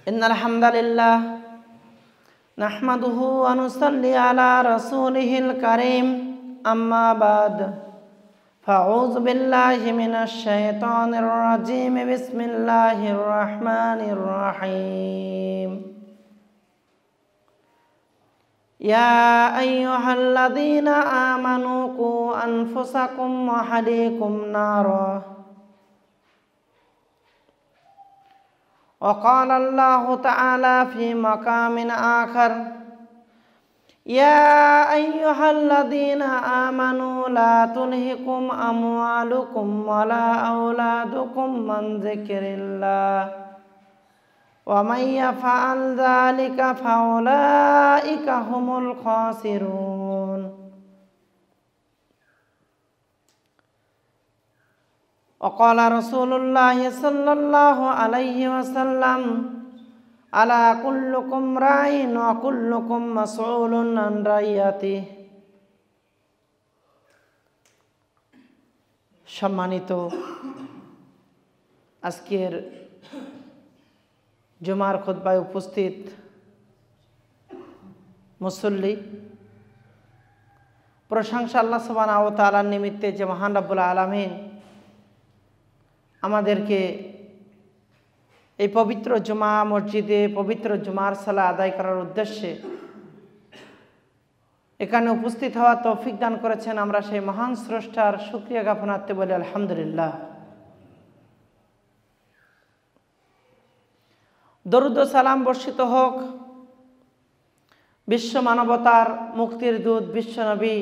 ইন্নাল হামদালিল্লাহ নাহমাদুহু ওয়া নুসাল্লি আলা রাসূলিহিল কারীম আম্মা বাদ ফাউযু বিল্লাহি মিনাশ শাইতানির রাজীম বিসমিল্লাহির রাহমানির রহিম ইয়া আইয়ুহাল্লাযীনা আমানু কু আনফুসাকুম ওয়া আহলিকুম নারা وقال الله تعالى في مقام آخر يا أيها الذين آمنوا لا تلهكم أموالكم ولا أولادكم عن ذكر الله ومن يفعل ذلك فأولئك هم الخاسرون وقال رسول الله صلى الله عليه وسلم ألا كلكم راع وكلكم مسؤول عن رعيته সম্মানিত আজকের জুমার খুতবায় উপস্থিত মুসল্লি, প্রশংসা আল্লাহ সুবহানাহু ওয়া তাআলার নিমিত্তে যে মহান রব্বুল আলামিন আমাদেরকে এই পবিত্র জুমা মসজিদে পবিত্র জুমার সালাত আদায় করার উদ্দেশ্যে এখানে উপস্থিত হওয়ার তৌফিক দান করেছেন। আমরা সেই মহান স্রষ্টার শুকরিয়া জ্ঞাপনার্থে বলি আলহামদুলিল্লাহ। দরুদ ও সালাম বর্ষিত হোক বিশ্ব মানবতার মুক্তির দূত বিশ্বনবী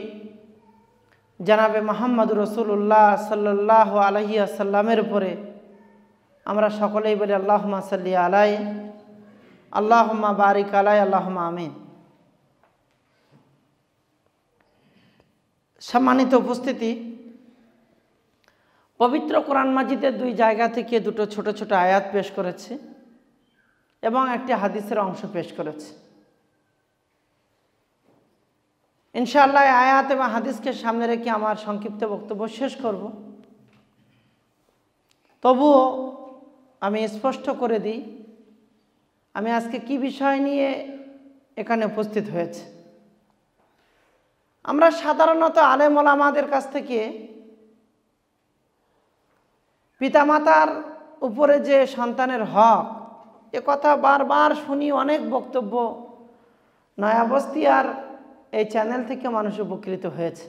জনাবে মুহাম্মদুর রাসূলুল্লাহ সাল্লাল্লাহু আলাইহি ওয়াসাল্লামের উপরে। আমরা সকলেই বলি আল্লাহুম্মা সাল্লি আলাইহি আল্লাহুম্মা বারিক আলাইহি আল্লাহুম্মা আমিন। সম্মানিত উপস্থিতি, পবিত্র কোরআন মাজিদের দুই জায়গা থেকে দুটো ছোট ছোট আয়াত পেশ করেছে এবং একটি হাদিসের অংশ পেশ করেছে। ইনশাআল্লাহ আয়াত এবং হাদিসকে সামনে রেখে আমার সংক্ষিপ্ত বক্তব্য শেষ করব। তবুও আমি স্পষ্ট করে দিই আমি আজকে কি বিষয় নিয়ে এখানে উপস্থিত হয়েছে। আমরা সাধারণত আলেম ওলামাদের কাছ থেকে পিতামাতার উপরে যে সন্তানের হক, এ কথা বারবার শুনি, অনেক বক্তব্য নয়াবস্তি আর এই চ্যানেল থেকে মানুষ উপকৃত হয়েছে।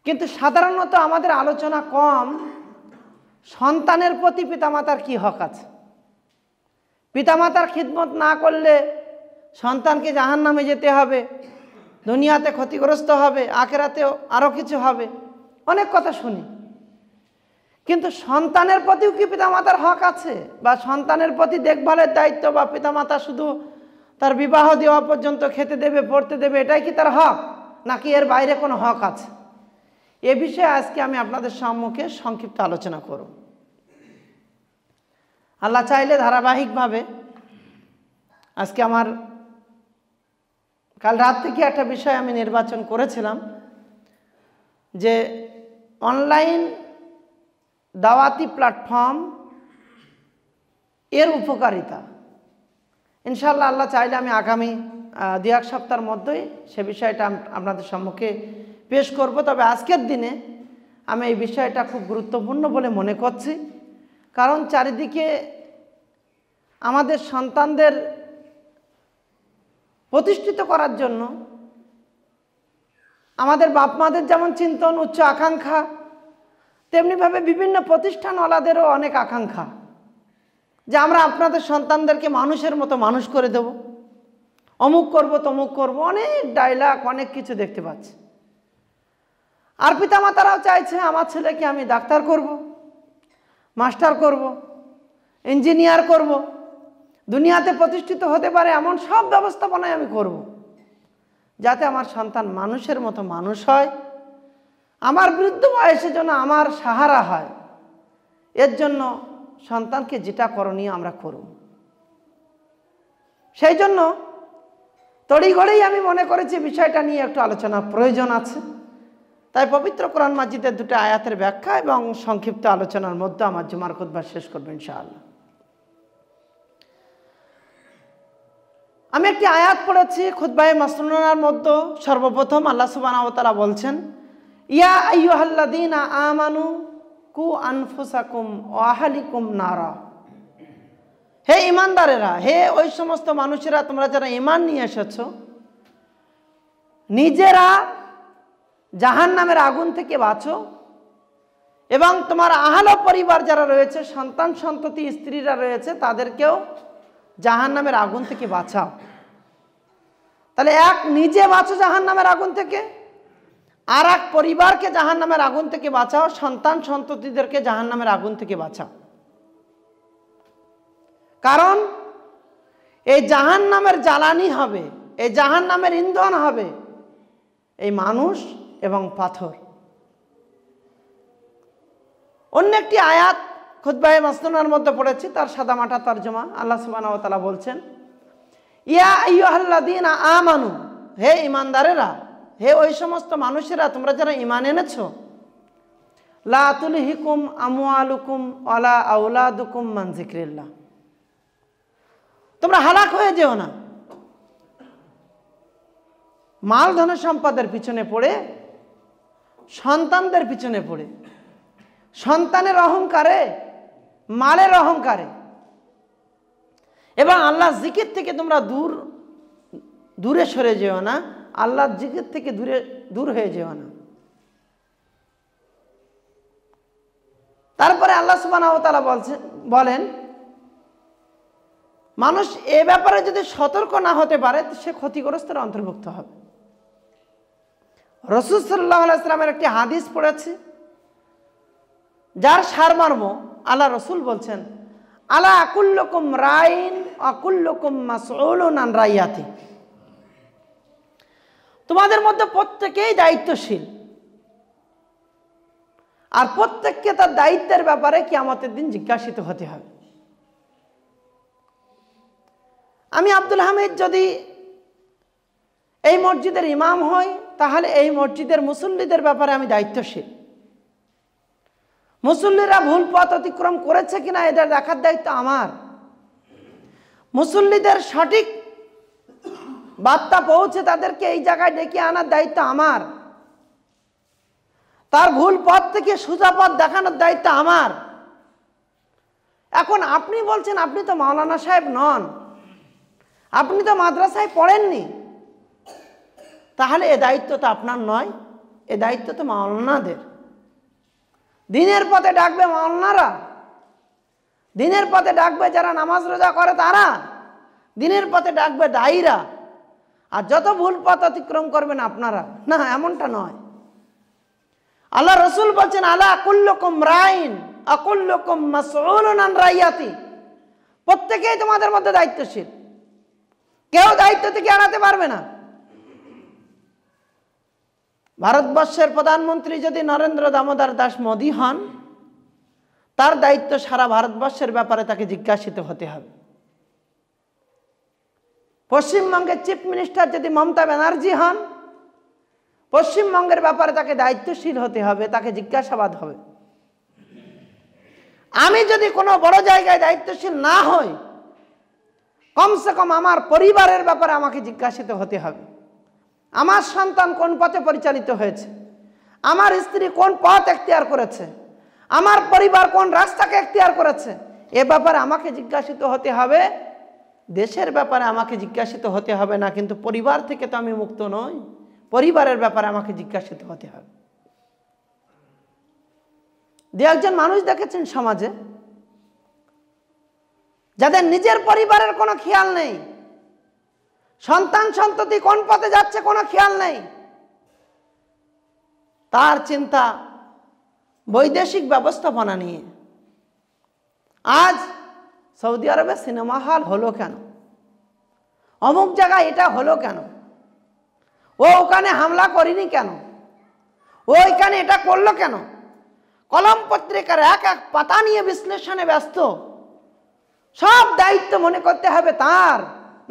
কিন্তু সাধারণত আমাদের আলোচনা কম সন্তানের প্রতি পিতামাতার কি হক আছে। পিতামাতার খিদমত না করলে সন্তানকে জাহান্নামে যেতে হবে, দুনিয়াতে ক্ষতিগ্রস্ত হবে, আখিরাতেও আরও কিছু হবে, অনেক কথা শুনি। কিন্তু সন্তানের প্রতিও কি পিতামাতার হক আছে? বা সন্তানের প্রতি দেখভালের দায়িত্ব বা পিতামাতা শুধু তার বিবাহ দেওয়া পর্যন্ত খেতে দেবে, পড়তে দেবে, এটাই কি তার হক, নাকি এর বাইরে কোনো হক আছে? এ বিষয়ে আজকে আমি আপনাদের সম্মুখে সংক্ষিপ্ত আলোচনা করব। আল্লাহ চাইলে ধারাবাহিকভাবে আজকে আমার কাল রাত থেকে একটা বিষয় আমি নির্বাচন করেছিলাম যে অনলাইন দাওয়াতি প্ল্যাটফর্ম এর উপকারিতা। ইনশাআল্লাহ আল্লাহ চাইলে আমি আগামী 2-1 সপ্তাহের মধ্যেই সে বিষয়টা আপনাদের সম্মুখে পেশ করব। তবে আজকের দিনে আমি এই বিষয়টা খুব গুরুত্বপূর্ণ বলে মনে করছি, কারণ চারিদিকে আমাদের সন্তানদের প্রতিষ্ঠিত করার জন্য আমাদের বাপ মাদের যেমন চিন্তন, উচ্চ আকাঙ্ক্ষা, তেমনিভাবে বিভিন্ন প্রতিষ্ঠানওয়ালাদেরও অনেক আকাঙ্ক্ষা যে আমরা আপনাদের সন্তানদেরকে মানুষের মতো মানুষ করে দেব, অমুক করব তমুক করব, অনেক ডায়লগ, অনেক কিছু দেখতে পাচ্ছি। আর পিতামাতারাও চাইছে আমার ছেলেকে আমি ডাক্তার করব, মাস্টার করব, ইঞ্জিনিয়ার করব, দুনিয়াতে প্রতিষ্ঠিত হতে পারে এমন সব ব্যবস্থাপনাই আমি করব, যাতে আমার সন্তান মানুষের মতো মানুষ হয়, আমার বৃদ্ধ বয়সে যেন আমার সাহারা হয়। এর জন্য সন্তানকে যেটা করণীয় আমরা করব। সেই জন্য তড়িঘড়িই আমি মনে করেছি বিষয়টা নিয়ে একটু আলোচনা প্রয়োজন আছে। তাই পবিত্র কোরআন মাজিদের দুটো আয়াতের ব্যাখ্যা এবং সংক্ষিপ্ত আলোচনার মধ্যে আমার জুমার খুতবা শেষ করব ইনশাআল্লাহ। আমি একটি আয়াত পড়েছি খুতবায়ে মাসনুনার মধ্যে। সর্বপ্রথম আল্লাহ সুবহানাহু ওয়া তাআলা বলছেন, ইয়া আইয়ুহাল্লাযীনা আমানু কু আনফুসাকুম ওয়া আহলিকুম নারা। হে ঈমানদারেরা, হে ওই সমস্ত মানুষেরা তোমরা যারা ঈমান নিয়ে এসেছো, নিজেরা জাহান্নামের আগুন থেকে বাঁচো এবং তোমার আহল পরিবার যারা রয়েছে, সন্তান সন্ততি স্ত্রীরা রয়েছে, তাদেরকেও জাহান্নামের আগুন থেকে বাঁচাও। তাহলে এক নিজে বাঁচো জাহান্নামের আগুন থেকে, আর এক পরিবারকে জাহান্নামের আগুন থেকে বাঁচাও, সন্তান সন্ততিদেরকে জাহান্নামের আগুন থেকে বাঁচাও। কারণ এই জাহান্নামের জ্বালানি হবে, এই জাহান্নামের ইন্ধন হবে এই মানুষ এবং পাথর। অন্য একটি আয়াত খুতবায়ে মাসনুনার মধ্যে পড়েছি, তার সাদামাটা তরজমা। আল্লাহ সুবহানাহু ওয়া তাআলা বলছেন, ইয়া আইয়ুহাল্লাযীনা আমানু, হে ঈমানদারেরা, হে ওই সমস্ত মানুষেরা তোমরা যারা ঈমান এনেছো, লা তুলহিকুম আমওয়ালুকুম ওয়ালা আওলাদুকুম মান যিকরিল্লাহ। তোমরা হালাক হয়ে যেও না মাল ধন সম্পদের পিছনে পড়ে, সন্তানদের পিছনে পড়ে, সন্তানের অহংকারে, মালের অহংকারে, এবং আল্লাহর জিকির থেকে তোমরা দূরে সরে যেও না, আল্লাহর জিকির থেকে দূর হয়ে যেও না। তারপরে আল্লাহ সুবহানাহু ওয়া তাআলা বলেন, মানুষ এ ব্যাপারে যদি সতর্ক না হতে পারে সে ক্ষতিগ্রস্তের অন্তর্ভুক্ত হবে। রাসূল সাল্লাল্লাহু আলাইহি ওয়াসাল্লামের একটি হাদিস পড়েছি, যার সারমর্ম আল্লাহ রসুল বলছেন, আলা কুল্লুকুম রাইন ওয়া কুল্লুকুম মাসউলুন আন রাইয়াতি। তোমাদের মধ্যে প্রত্যেকেই দায়িত্বশীল, আর প্রত্যেককে তার দায়িত্বের ব্যাপারে কিয়ামতের দিন জিজ্ঞাসিত হতে হবে। আমি আব্দুল হামিদ যদি এই মসজিদের ইমাম হই, তাহলে এই মসজিদের মুসল্লিদের ব্যাপারে আমি দায়িত্বশীল। মুসল্লিরা ভুল পথ অতিক্রম করেছে কিনা এদের দেখার দায়িত্ব আমার। মুসল্লিদের সঠিক বার্তা পৌঁছে তাদেরকে এই জায়গায় ডেকে আনার দায়িত্ব আমার। তার ভুল পথ থেকে সোজা পথ দেখানোর দায়িত্ব আমার। এখন আপনি বলছেন আপনি তো মাওলানা সাহেব নন, আপনি তো মাদ্রাসায় পড়েননি, তাহলে এ দায়িত্ব তো আপনার নয়, এ দায়িত্ব তো মাওলানাদের। দিনের পথে ডাকবে মাওলানারা, দিনের পথে ডাকবে যারা নামাজ রোজা করে তারা, দিনের পথে ডাকবে দায়ীরা, আর যত ভুল পথ অতিক্রম করবেন আপনারা। না, এমনটা নয়। আল্লাহ রসুল বলছেন, আলা কুল্লুকুম রাইন ওয়া কুল্লুকুম মাসউলুন আন রাইয়াতি। প্রত্যেকেই তোমাদের মধ্যে দায়িত্বশীল, কেউ দায়িত্ব থেকে এড়াতে পারবে না। ভারতবর্ষের প্রধানমন্ত্রী যদি নরেন্দ্র দামোদর দাস মোদী হন, তার দায়িত্ব সারা ভারতবর্ষের ব্যাপারে তাকে জিজ্ঞাসিত হতে হবে। পশ্চিমবঙ্গের চিফ মিনিস্টার যদি মমতা ব্যানার্জি হন, পশ্চিমবঙ্গের ব্যাপারে তাকে দায়িত্বশীল হতে হবে, তাকে জিজ্ঞাসাবাদ হবে। আমি যদি কোনো বড় জায়গায় দায়িত্বশীল না হই, কমসে কম আমার পরিবারের ব্যাপারে আমাকে জিজ্ঞাসিত হতে হবে। আমার সন্তান কোন পথে পরিচালিত হয়েছে, আমার স্ত্রী কোন পথ এখতিয়ার করেছে, আমার পরিবার কোন রাস্তাকে এখতিয়ার করেছে, এ ব্যাপারে আমাকে জিজ্ঞাসিত হতে হবে। দেশের ব্যাপারে আমাকে জিজ্ঞাসিত হতে হবে না, কিন্তু পরিবার থেকে তো আমি মুক্ত নই, পরিবারের ব্যাপারে আমাকে জিজ্ঞাসিত হতে হবে। দু একজন মানুষ দেখেছেন সমাজে যাদের নিজের পরিবারের কোনো খেয়াল নেই, সন্তান সন্ততি কোন পথে যাচ্ছে কোনো খেয়াল নেই, তার চিন্তা বৈদেশিক ব্যবস্থাপনা নিয়ে। আজ সৌদি আরবে সিনেমা হল হলো কেন, অমুক জায়গায় এটা হলো কেন, ও ওখানে হামলা করিনি কেন, ও ওইখানে এটা করলো কেন, কলম পত্রিকার এক এক পাতা নিয়ে বিশ্লেষণে ব্যস্ত। সব দায়িত্ব মনে করতে হবে তার।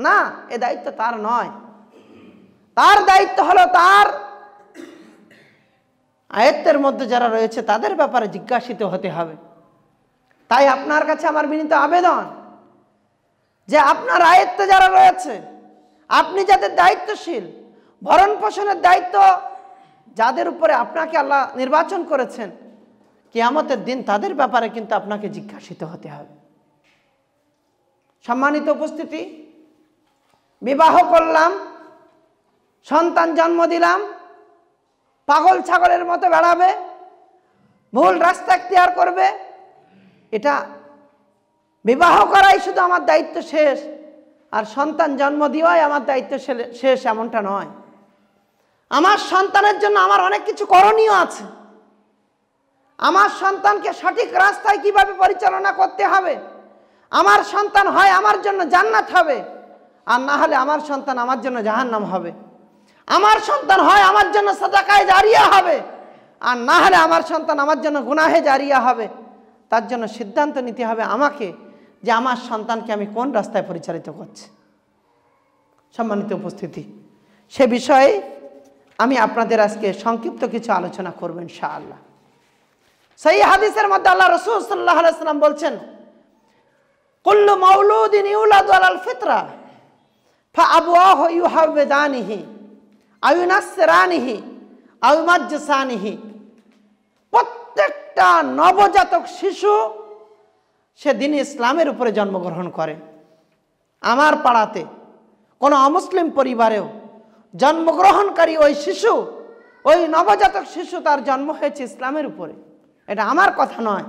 না, এ দায়িত্ব তার নয়। তার দায়িত্ব হলো তার আয়ত্তের মধ্যে যারা রয়েছে তাদের ব্যাপারে জিজ্ঞাসিত হতে হবে। তাই আপনার কাছে আমার বিনীত আবেদন যে আপনার আয়ত্তে যারা রয়েছে আপনি যাদের দায়িত্বশীল, ভরণ পোষণের দায়িত্ব যাদের উপরে আপনাকে আল্লাহ নির্বাচন করেছেন, কিয়ামতের দিন তাদের ব্যাপারে কিন্তু আপনাকে জিজ্ঞাসিত হতে হবে। সম্মানিত উপস্থিতি, বিবাহ করলাম, সন্তান জন্ম দিলাম, পাগল ছাগলের মতো বেড়াবে, ভুল রাস্তা এখতিয়ার করবে, এটা বিবাহ করাই শুধু আমার দায়িত্ব শেষ আর সন্তান জন্ম দেওয়াই আমার দায়িত্ব শেষ, এমনটা নয়। আমার সন্তানের জন্য আমার অনেক কিছু করণীয় আছে। আমার সন্তানকে সঠিক রাস্তায় কিভাবে পরিচালনা করতে হবে, আমার সন্তান হয় আমার জন্য জান্নাত হবে, আর না হলে আমার সন্তান আমার জন্য জাহান্নাম হবে। আমার সন্তান হয় আমার জন্য সাদাকায়ে জারিয়া হবে, আর না হলে আমার সন্তান আমার জন্য গুনাহে জারিয়া হবে। তার জন্য সিদ্ধান্ত নিতে হবে আমাকে যে আমার সন্তানকে আমি কোন রাস্তায় পরিচালিত করছি। সম্মানিত উপস্থিতি, সে বিষয়ে আমি আপনাদের আজকে সংক্ষিপ্ত কিছু আলোচনা করব ইনশাআল্লাহ। সেই হাদিসের মধ্যে আল্লাহ রাসূল সাল্লাল্লাহু আলাইহি ওয়াসাল্লাম বলছেন, কুল্লু মাউলুদিন ইউলাদু আলাল ফিতরা ফাআবওয়াহু ইউহাওবিদানিহি আও ইউনাসসিরানিহি আও ইউমাজ্জিসানিহি। প্রত্যেকটা নবজাতক শিশু সে দিন ইসলামের উপরে জন্মগ্রহণ করে। আমার পাড়াতে কোনো অমুসলিম পরিবারেও জন্মগ্রহণকারী ওই শিশু, ওই নবজাতক শিশু, তার জন্ম হয়েছে ইসলামের উপরে। এটা আমার কথা নয়,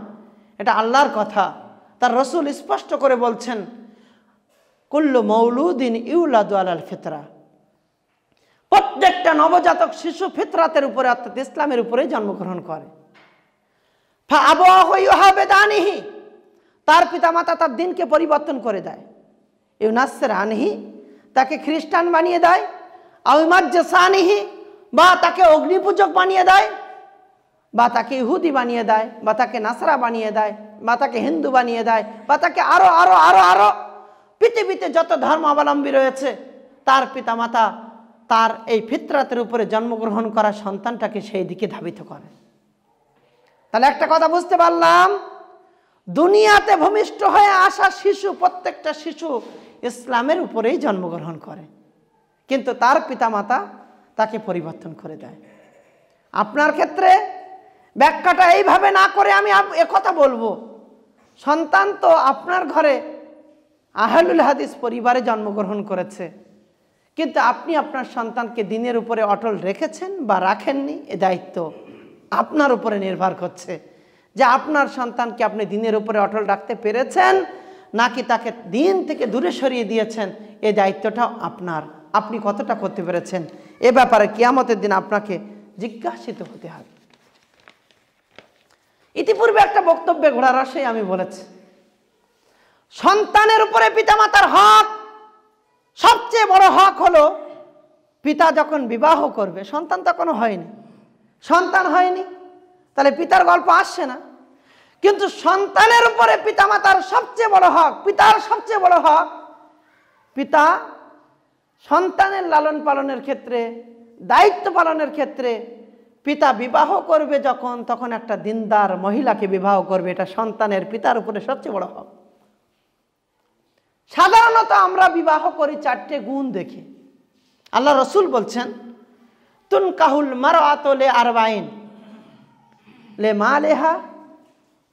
এটা আল্লাহর কথা। তার রসুল স্পষ্ট করে বলছেন, কুল্লু মাউলুদিন ইউলাদু আলাল ফিতরা। প্রত্যেকটা নবজাতক শিশু ফিতরাতের উপরে অর্থাৎ ইসলামের উপরে জন্মগ্রহণ করে। ফাআবওয়াহু ইউহাবিদানিহি, তার পিতামাতা তার দিনকে পরিবর্তন করে দেয়। ইউনাসসিরানিহি, তাকে খ্রিস্টান বানিয়ে দেয়। আও ইউমাজ্জিসানিহি, বা তাকে অগ্নিপূজক বানিয়ে দেয়, বা তাকে ইহুদি বানিয়ে দেয়, বা তাকে নাসরা বানিয়ে দেয়, বা তাকে হিন্দু বানিয়ে দেয়, বা তাকে আরো আরো আরো আরো পৃথিবীতে যত ধর্মাবলম্বী রয়েছে তার পিতামাতা তার এই ফিতরাতের উপরে জন্মগ্রহণ করা সন্তানটাকে সেই দিকে ধাবিত করে। তাহলে একটা কথা বুঝতে পারলাম, দুনিয়াতে ভূমিষ্ঠ হয়ে আসা শিশু, প্রত্যেকটা শিশু ইসলামের উপরেই জন্মগ্রহণ করে, কিন্তু তার পিতামাতা তাকে পরিবর্তন করে দেয়। আপনার ক্ষেত্রে ব্যাখ্যাটা এইভাবে না করে আমি একথা বলবো, সন্তান তো আপনার ঘরে আহলুল হাদিস পরিবারে জন্মগ্রহণ করেছে, কিন্তু আপনি আপনার সন্তানকে দ্বীনের উপরে অটল রেখেছেন বা রাখেননি, এ দায়িত্ব আপনার উপরে নির্ভর করছে যে আপনার সন্তানকে আপনি দ্বীনের উপরে অটল রাখতে পেরেছেন নাকি তাকে দ্বীন থেকে দূরে সরিয়ে দিয়েছেন। এই দায়িত্বটাও আপনার, আপনি কতটা করতে পেরেছেন এ ব্যাপারে কিয়ামতের দিন আপনাকে জিজ্ঞাসিত হতে হবে। ইতিপূর্বে একটা বক্তব্যে ঘোড়ার রসে আমি বলেছি, সন্তানের উপরে পিতামাতার হক, সবচেয়ে বড় হক হলো পিতা যখন বিবাহ করবে, সন্তান তখনও হয়নি, সন্তান হয়নি, তাহলে পিতার গল্প আসছে না। কিন্তু সন্তানের উপরে পিতামাতার সবচেয়ে বড় হক, পিতার সবচেয়ে বড় হক, পিতা সন্তানের লালন পালনের ক্ষেত্রে, দায়িত্ব পালনের ক্ষেত্রে পিতা বিবাহ করবে যখন, তখন একটা দিনদার মহিলাকে বিবাহ করবে, এটা সন্তানের পিতার উপরে সবচেয়ে বড় হক। সাধারণত আমরা বিবাহ করি চারটে গুণ দেখে। আল্লাহ রসুল বলছেন, তুনকাহুল মারআতু লি আরবাইন, লে মালেহা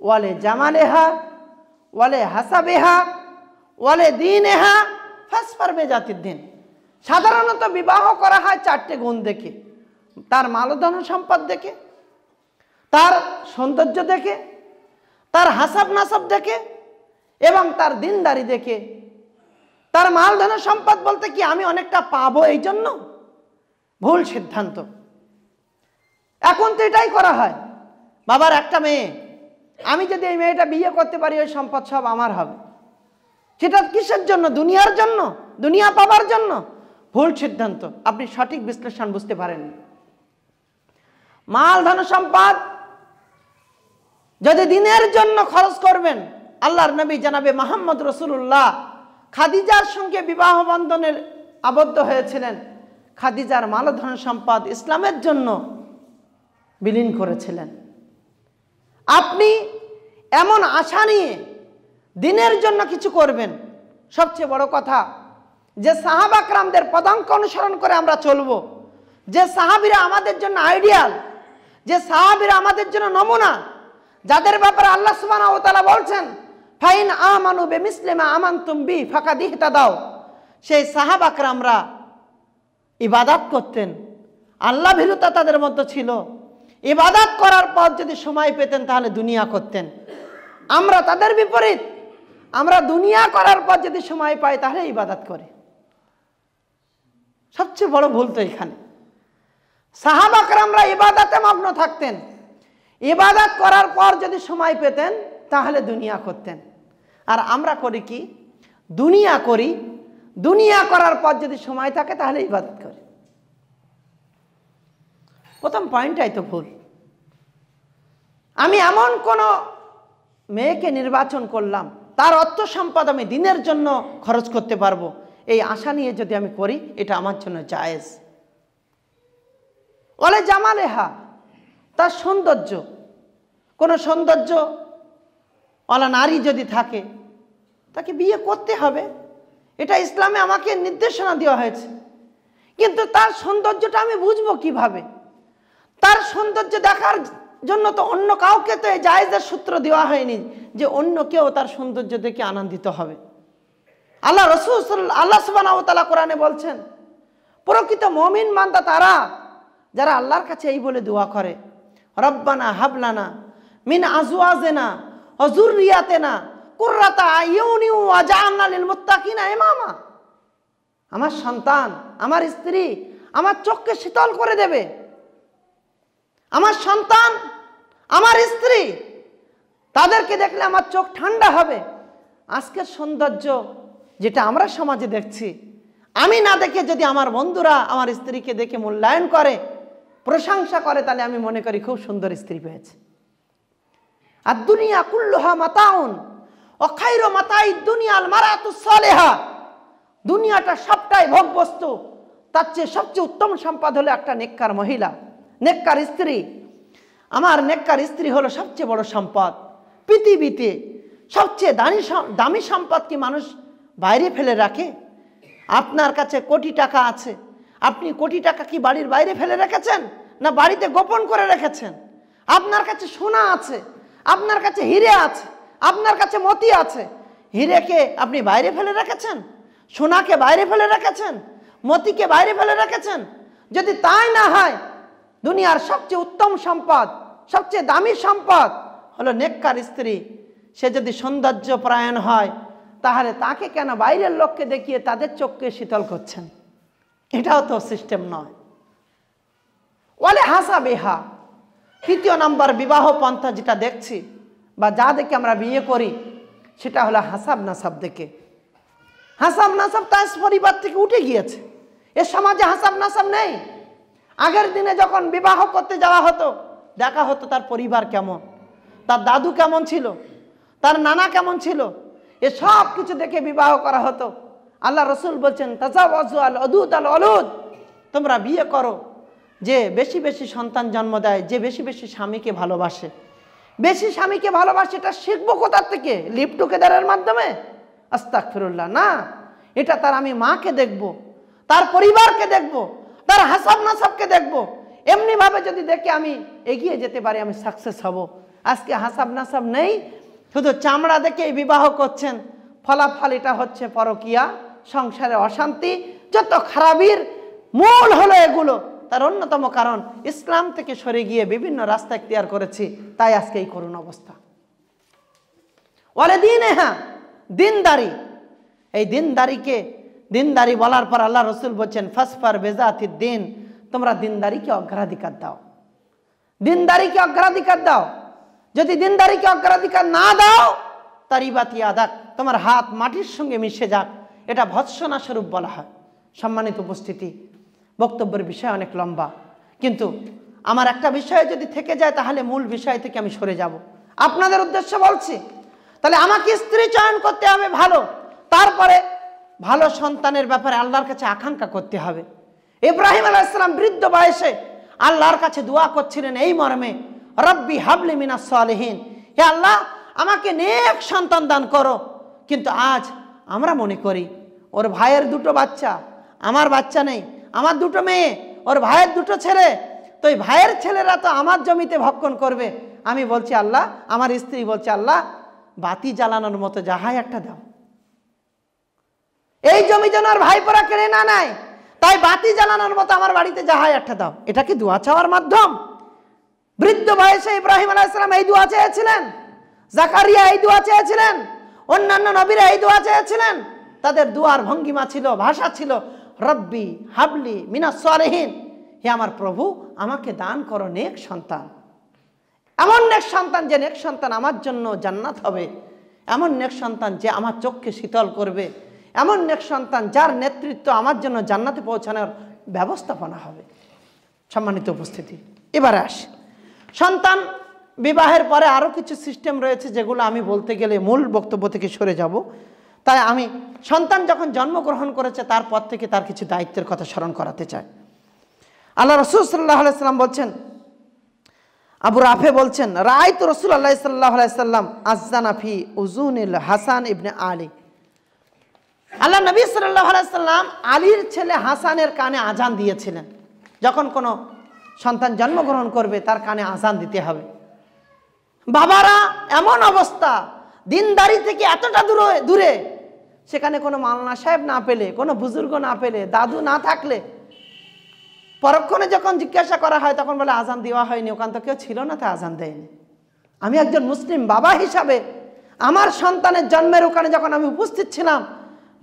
ওয়ালে জামালেহা ওয়ালে হাসাবেহা ওয়ালে দীনেহা ফাসফার বেজাতির দিন। সাধারণত বিবাহ করা হয় চারটে গুণ দেখে, তার মালধন সম্পদ দেখে, তার সৌন্দর্য দেখে, তার হাসাব নাসাব দেখে এবং তার দিনদারি দেখে। তার মালধন সম্পদ বলতে কি আমি অনেকটা পাবো এই জন্য? ভুল সিদ্ধান্ত। এখন তো এটাই করা হয়, বাবার একটা মেয়ে, আমি যদি এই মেয়েটা বিয়ে করতে পারি ওই সম্পদ সব আমার হবে। সেটা কিসের জন্য? দুনিয়ার জন্য, দুনিয়া পাবার জন্য। ভুল সিদ্ধান্ত, আপনি সঠিক বিশ্লেষণ বুঝতে পারেননি। মাল ধন সম্পদ যদি দিনের জন্য খরচ করবেন, আল্লাহর নবী জনাবে মুহাম্মদ রাসূলুল্লাহ খাদিজার সঙ্গে বিবাহ বন্ধনের আবদ্ধ হয়েছিলেন। খাদিজার মালধন সম্পদ ইসলামের জন্য বিলীন করেছিলেন। আপনি এমন আশা নিয়ে দিনের জন্য কিছু করবেন, সবচেয়ে বড় কথা যে সাহাবা کرامদের পদাঙ্ক অনুসরণ করে আমরা চলবো, যে সাহাবীরা আমাদের জন্য আইডিয়াল, যে সাহাবীরা আমাদের জন্য নমুনা, যাদের ব্যাপারে আল্লাহ সুবহানাহু ওয়া তাআলা বলছেন ফাইন আমানু বিমিসলি মা আমানতুম বি ফাকাদ ইহতাদাও, সেই সাহাবা کرامরা ইবাদত করতেন, আল্লাহ ভীরুতা তাদের মধ্যে ছিল। ইবাদত করার পর যদি সময় পেতেন তাহলে দুনিয়া করতেন। আমরা তাদের বিপরীত, আমরা দুনিয়া করার পর যদি সময় পাই তাহলে ইবাদত করি। সবচেয়ে বড় ভুল তো এখানে। সাহাবা کرامরা ইবাদতে মগ্ন থাকতেন, ইবাদত করার পর যদি সময় পেতেন তাহলে দুনিয়া করতেন। আর আমরা করি কি? দুনিয়া করি, দুনিয়া করার পর যদি সময় থাকে তাহলে ইবাদত করি। প্রথম পয়েন্টটাই তো ভুল। আমি এমন কোনো মেয়েকে নির্বাচন করলাম, তার অর্থ সম্পদ আমি দিনের জন্য খরচ করতে পারবো, এই আশা নিয়ে যদি আমি করি এটা আমার জন্য জায়েজ। ওয়ালে জামালেহা, তার সৌন্দর্য, কোনো সৌন্দর্য ওয়ালা নারী যদি থাকে তাকে বিয়ে করতে হবে, এটা ইসলামে আমাকে নির্দেশনা দেওয়া হয়েছে। কিন্তু তার সৌন্দর্যটা আমি বুঝবো কিভাবে? তার সৌন্দর্য দেখার জন্য তো অন্য কাউকে তো এই জায়েজের সূত্র দেওয়া হয়নি যে অন্য কেউ তার সৌন্দর্য দেখে আনন্দিত হবে। আল্লাহ রাসূল আল্লাহ সুবহানাহু ওয়া তাআলা কোরআনে বলছেন, প্রকৃত মুমিন বান্দা তারা যারা আল্লাহর কাছে এই বলে দোয়া করে, রব্বানা হাবলানা মিন আজওয়াজিনা ওয়া যুররিয়াতিনা কুররাতা আইয়ুনি ওয়াজআলনা লিল মুত্তাকিনা ইমামা। আমার সন্তান, আমার স্ত্রী আমার চোখকে শীতল করে দেবে, আমার সন্তান, আমার স্ত্রী, তাদেরকে দেখলে আমার চোখ ঠান্ডা হবে। আজকের সৌন্দর্য যেটা আমরা সমাজে দেখছি, আমি না দেখে যদি আমার বন্ধুরা আমার স্ত্রীকে দেখে মূল্যায়ন করে, প্রশংসা করে, তাহলে আমি মনে করি খুব সুন্দর স্ত্রী পেয়েছে। আর দুনিয়া কুল্লুহা মাতাউন ও খায়রু মাতাইদ দুনিয়া আল মারাতুস সালিহা, দুনিয়াটা সবটাই ভোগ বস্তু, তার চেয়ে সবচেয়ে উত্তম সম্পদ হলো একটা নেককার মহিলা, নেককার স্ত্রী। আমার নেককার স্ত্রী হলো সবচেয়ে বড় সম্পদ। পৃথিবীতে সবচেয়ে দামি সম্পদ কি মানুষ বাইরে ফেলে রাখে? আপনার কাছে কোটি টাকা আছে, আপনি কোটি টাকা কি বাড়ির বাইরে ফেলে রেখেছেন না বাড়িতে গোপন করে রেখেছেন? আপনার কাছে সোনা আছে, আপনার কাছে হিরে আছে, আপনার কাছে মতি আছে, হিরেকে আপনি বাইরে ফেলে রেখেছেন, সোনাকে বাইরে ফেলে রেখেছেন, মতিকে বাইরে ফেলে রেখেছেন? যদি তাই না হয়, দুনিয়ার সবচেয়ে উত্তম সম্পদ, সবচেয়ে দামি সম্পদ হলো নেককার স্ত্রী। সে যদি সৌন্দর্য পরায়ণ হয় তাহলে তাকে কেন বাইরের লোককে দেখিয়ে তাদের চোখকে শীতল করছেন? এটাও তো সিস্টেম নয়। ওয়ালে হাসা বেহা, তৃতীয় নম্বর বিবাহ পন্থা যেটা দেখছি বা যা দেখে আমরা বিয়ে করি সেটা হলো হাসাব নাসাব দেখে। হাসাব নাসাব তার পরিবার থেকে উঠে গিয়েছে, এ সমাজে হাসাব নাসাব নেই। আগের দিনে যখন বিবাহ করতে যাওয়া হতো দেখা হতো তার পরিবার কেমন, তার দাদু কেমন ছিল, তার নানা কেমন ছিল, এ সব কিছু দেখে বিবাহ করা হতো। আল্লাহ রসুল বলছেন তাজাওয়াজু আল ওদুদ আল ওলুদ, তোমরা বিয়ে করো যে বেশি বেশি সন্তান জন্ম দেয়, যে বেশি বেশি স্বামীকে ভালোবাসে। বেশি স্বামীকে ভালোবাসে এটা শিখবো কোথার থেকে? লিভ টুগেদারের মাধ্যমে? আস্তাগফিরুল্লাহ, না। এটা তার আমি মাকে দেখব, তার পরিবারকে দেখব, তার হাসাব নাসাবকে দেখব। এমনিভাবে যদি দেখে আমি এগিয়ে যেতে পারি আমি সাকসেস হব। আজকে হাসাব নাসাব নেই, শুধু চামড়া দেখে বিবাহ করছেন, ফলাফল এটা হচ্ছে পরকিয়া, সংসারে অশান্তি। যত খারাপির মূল হলো এগুলো। তার অন্যতম কারণ ইসলাম থেকে সরে গিয়ে বিভিন্ন রাস্তা ইখতিয়ার করেছি, তাই আজকে এই করুণ অবস্থা। ওয়ালে দিন, হ্যাঁ দিনদারি, এই দিনদারিকে দিনদারি বলার পর আল্লাহ রসুল বলছেন ফাসফার বেজাতিদ দিন, তোমরা দিনদারিকে অগ্রাধিকার দাও, দিনদারিকে অগ্রাধিকার দাও। যদি দিনদারিকে অগ্রাধিকার না দাও তারিবাতি আদাক, তোমার হাত মাটির সঙ্গে মিশে যাক, এটা ভৎসনা স্বরূপ বলা হয়। সম্মানিত উপস্থিতি, বক্তব্যের বিষয় অনেক লম্বা, কিন্তু আমার একটা বিষয় যদি থেকে যায় তাহলে মূল বিষয় থেকে আমি সরে যাব। আপনাদের উদ্দেশ্য বলছি, তাহলে আমাকে স্ত্রী চয়ন করতে হবে ভালো, তারপরে ভালো সন্তানের ব্যাপারে আল্লাহর কাছে আকাঙ্ক্ষা করতে হবে। ইব্রাহিম আলাইহিস সালাম বৃদ্ধ বয়সে আল্লাহর কাছে দোয়া করছিলেন এই মর্মে, রব্বি হাবলি মিনাস সালিহিন, হে আল্লাহ আমাকে নেক সন্তান দান করো। কিন্তু আজ আমরা মনে করি ওর ভাইয়ের দুটো বাচ্চা, আমার বাচ্চা নেই, আমার দুটো মেয়ে, ওর ভাইয়ের দুটো ছেলে, তো এই ভাইয়ের ছেলেরা তো আমার জমিতে ভক্ষণ করবে। আমি বলছি আল্লাহ, আমার স্ত্রী বলছে আল্লাহ বাতি জ্বালানোর মতো জাহাই একটা দাও, এই জমি যেন আর ভাইপোরা কেড়ে না নেয়, তাই বাতি জ্বালানোর মতো আমার বাড়িতে জাহাই একটা দাও। এটা কি দোয়া চাওয়ার মাধ্যম? বৃদ্ধ বয়সে ইব্রাহিম আলাইহিস সালাম এই দোয়া চেয়েছিলেন, জাকারিয়া এই দোয়া চেয়েছিলেন, অন্যান্য নবীরা এই দোয়া চেয়েছিলেন। তাদের দোয়ার ভঙ্গিমা ছিল, ভাষা ছিল রব্বি হাবলি মিনাস সালিহিন, হে আমার প্রভু আমাকে দান করো নেক সন্তান, এমন নেক সন্তান যে নেক সন্তান আমার জন্য জান্নাত হবে, এমন নেক সন্তান যে আমার চোখকে শীতল করবে, এমন নেক সন্তান যার নেতৃত্ব আমার জন্য জান্নাতে পৌঁছানোর ব্যবস্থাপনা হবে। সম্মানিত উপস্থিতি, এবারে আসি সন্তান বিবাহের পরে আরও কিছু সিস্টেম রয়েছে যেগুলো আমি বলতে গেলে মূল বক্তব্য থেকে সরে যাব। তাই আমি সন্তান যখন জন্মগ্রহণ করেছে তারপর থেকে তার কিছু দায়িত্বের কথা স্মরণ করাতে চাই। আল্লাহ রাসূল সাল্লাল্লাহু আলাইহি সাল্লাম বলছেন, আবু রাফে বলছেন, রাআইতু রাসূলুল্লাহ সাল্লাল্লাহু আলাইহি সাল্লাম আযানা ফি উযুনিল হাসান ইবনে আলী। আল্লাহ নবী সাল্লাল্লাহু আলাইহি সাল্লাম আলীর ছেলে হাসানের কানে আজান দিয়েছিলেন। যখন কোনো সন্তান জন্মগ্রহণ করবে তার কানে আজান দিতে হবে। বাবারা এমন অবস্থা, দিনদারি থেকে এতটা দূরে, সেখানে কোনো মাওলানা সাহেব না পেলে, কোনো বুজুর্গ না পেলে, দাদু না থাকলে পরক্ষণে যখন জিজ্ঞাসা করা হয় তখন বলে আজান দেওয়া হয়নি, ওখান তো কেউ ছিল না, তাই আজান দেয়নি। আমি একজন মুসলিম বাবা হিসাবে আমার সন্তানের জন্মের ওখানে যখন আমি উপস্থিত ছিলাম,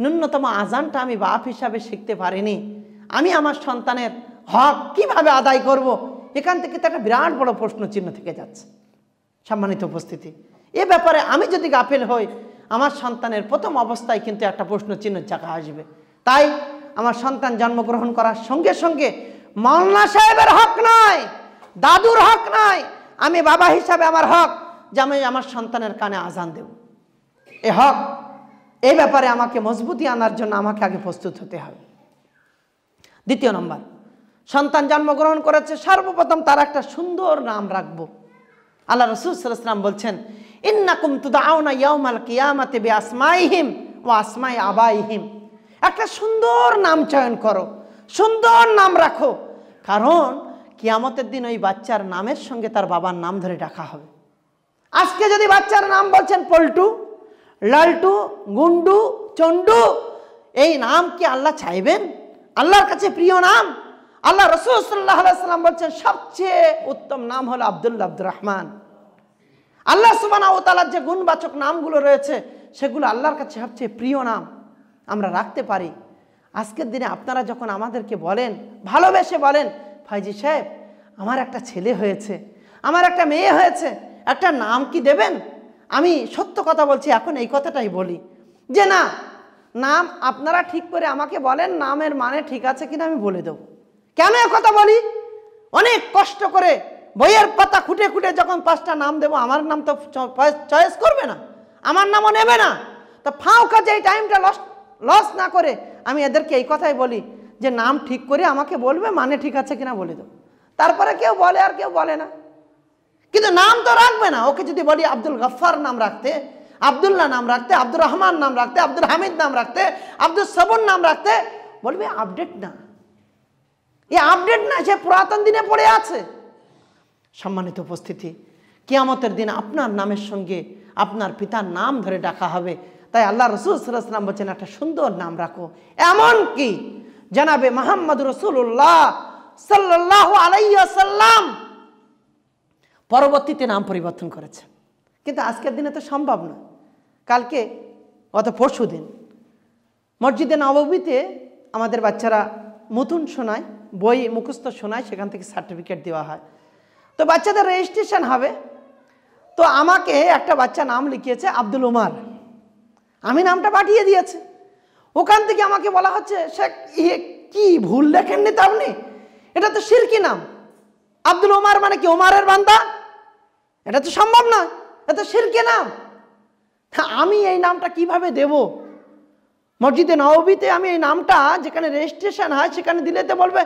ন্যূনতম আজানটা আমি বাপ হিসাবে শিখতে পারিনি। আমি আমার সন্তানের হক কিভাবে আদায় করব, এখান থেকে তো একটা বিরাট বড় প্রশ্ন চিহ্ন থেকে যাচ্ছে। সম্মানিত উপস্থিতি, এ ব্যাপারে আমি যদি গাফিল হই, আমার সন্তানের প্রথম অবস্থায় কিন্তু একটা প্রশ্ন চিহ্নের জায়গা আসবে। তাই আমার সন্তান জন্মগ্রহণ করার সঙ্গে সঙ্গে মাওলানা সাহেবের হক নয়, দাদুর হক নয়, আমি বাবা হিসাবে আমার হক যে আমি আমার সন্তানের কানে আজান দেব। এ হক, এই ব্যাপারে আমাকে মজবুতি আনার জন্য আমাকে আগে প্রস্তুত হতে হবে। দ্বিতীয় নম্বর, সন্তান জন্মগ্রহণ করেছে, সর্বপ্রথম তার একটা সুন্দর নাম রাখবো। আল্লাহ রাসূল সাল্লাল্লাহু আলাইহি ওয়াসাল্লাম বলছেন, ইন্নাকুম তুদআউনা ইয়াউমাল কিয়ামাতি বিআসমাইহিম ওয়া আসমাই আবাইহিম। একটা সুন্দর নাম চয়ন করো, সুন্দর নাম রাখো, কারণ কিয়ামতের দিন ওই বাচ্চার নামের সঙ্গে তার বাবার নাম ধরে ডাকা হবে। আজকে যদি বাচ্চার নাম বলছেন পল্টু, লালটু, গুন্ডু, চন্ডু, এই নাম কি আল্লাহ চাইবেন? আল্লাহর কাছে প্রিয় নাম? আল্লাহ রাসূল সাল্লাল্লাহু আলাইহি ওয়াসাল্লাম বলছেন সবচেয়ে উত্তম নাম হলো আব্দুল্লাহ, আব্দুর রহমান। আল্লাহ সুবহানাহু ওয়া তাআলার যে গুণবাচক নামগুলো রয়েছে সেগুলো আল্লাহর কাছে সবচেয়ে প্রিয় নাম আমরা রাখতে পারি। আজকের দিনে আপনারা যখন আমাদেরকে বলেন, ভালোবেসে বলেন, ভাইজি সাহেব আমার একটা ছেলে হয়েছে, আমার একটা মেয়ে হয়েছে, একটা নাম কি দেবেন? আমি সত্য কথা বলছি, এখন এই কথাটাই বলি যে না, নাম আপনারা ঠিক করে আমাকে বলেন, নামের মানে ঠিক আছে কিনা আমি বলে দেবো। কেন এ কথা বলি? অনেক কষ্ট করে বইয়ের পাতা খুঁটে খুঁটে যখন 5টা নাম দেবো, আমার নাম তো চয়েস করবে না, আমার নামও নেবে না। তো ফাও কাজে এই টাইমটা লস না করে আমি এদেরকে এই কথাই বলি যে নাম ঠিক করে আমাকে বলবে, মানে ঠিক আছে কিনা বলে দেবো। তারপরে কেউ বলে আর কেউ বলে না, কিন্তু নাম তো রাখবে না। ওকে যদি বলি আব্দুল গফফার নাম রাখতে, আব্দুল্লাহ নাম রাখতে, আব্দুর রহমান নাম রাখতে, আব্দুল হামিদ নাম রাখতে, আব্দুল সবুর নাম রাখতে, বলবে আপডেট না, এ আপডেট না, সে পুরাতন দিনে পড়ে আছে। সম্মানিত উপস্থিতি, কিয়ামতের দিন আপনার নামের সঙ্গে আপনার পিতার নাম ধরে ডাকা হবে। তাই আল্লাহ রাসূল সাল্লাল্লাহু আলাইহি ওয়াসাল্লাম বলেন একটা সুন্দর নাম রাখো। এমন কি জনাবে মুহাম্মদ রাসূলুল্লাহ সাল্লাল্লাহু আলাইহি ওয়াসাল্লাম পরবর্তীতে নাম পরিবর্তন করেছে, কিন্তু আজকের দিনে তো সম্ভব না। কালকে গত পরশু দিন মসজিদে নববীতে আমাদের বাচ্চারা মুতুন শোনায়, বই মুখস্থ শোনায়, সেখান থেকে সার্টিফিকেট দেওয়া হয়। তো বাচ্চাদের রেজিস্ট্রেশন হবে, তো আমাকে একটা বাচ্চা নাম লিখিয়েছে আব্দুল উমার, আমি নামটা পাঠিয়ে দিয়েছি। ওখান থেকে আমাকে বলা হচ্ছে সে কি ভুল লেখেননি তো আপনি, এটা তো শিরকি নাম। আব্দুল উমার মানে কি ওমারের বান্দা? এটা তো সম্ভব নয়, এটা শিরকি নাম। আমি এই নামটা কিভাবে দেব? মসজিদে নববীতে আমি এই নামটা যেখানে রেজিস্ট্রেশন হয় সেখানে দিলে তো বলবে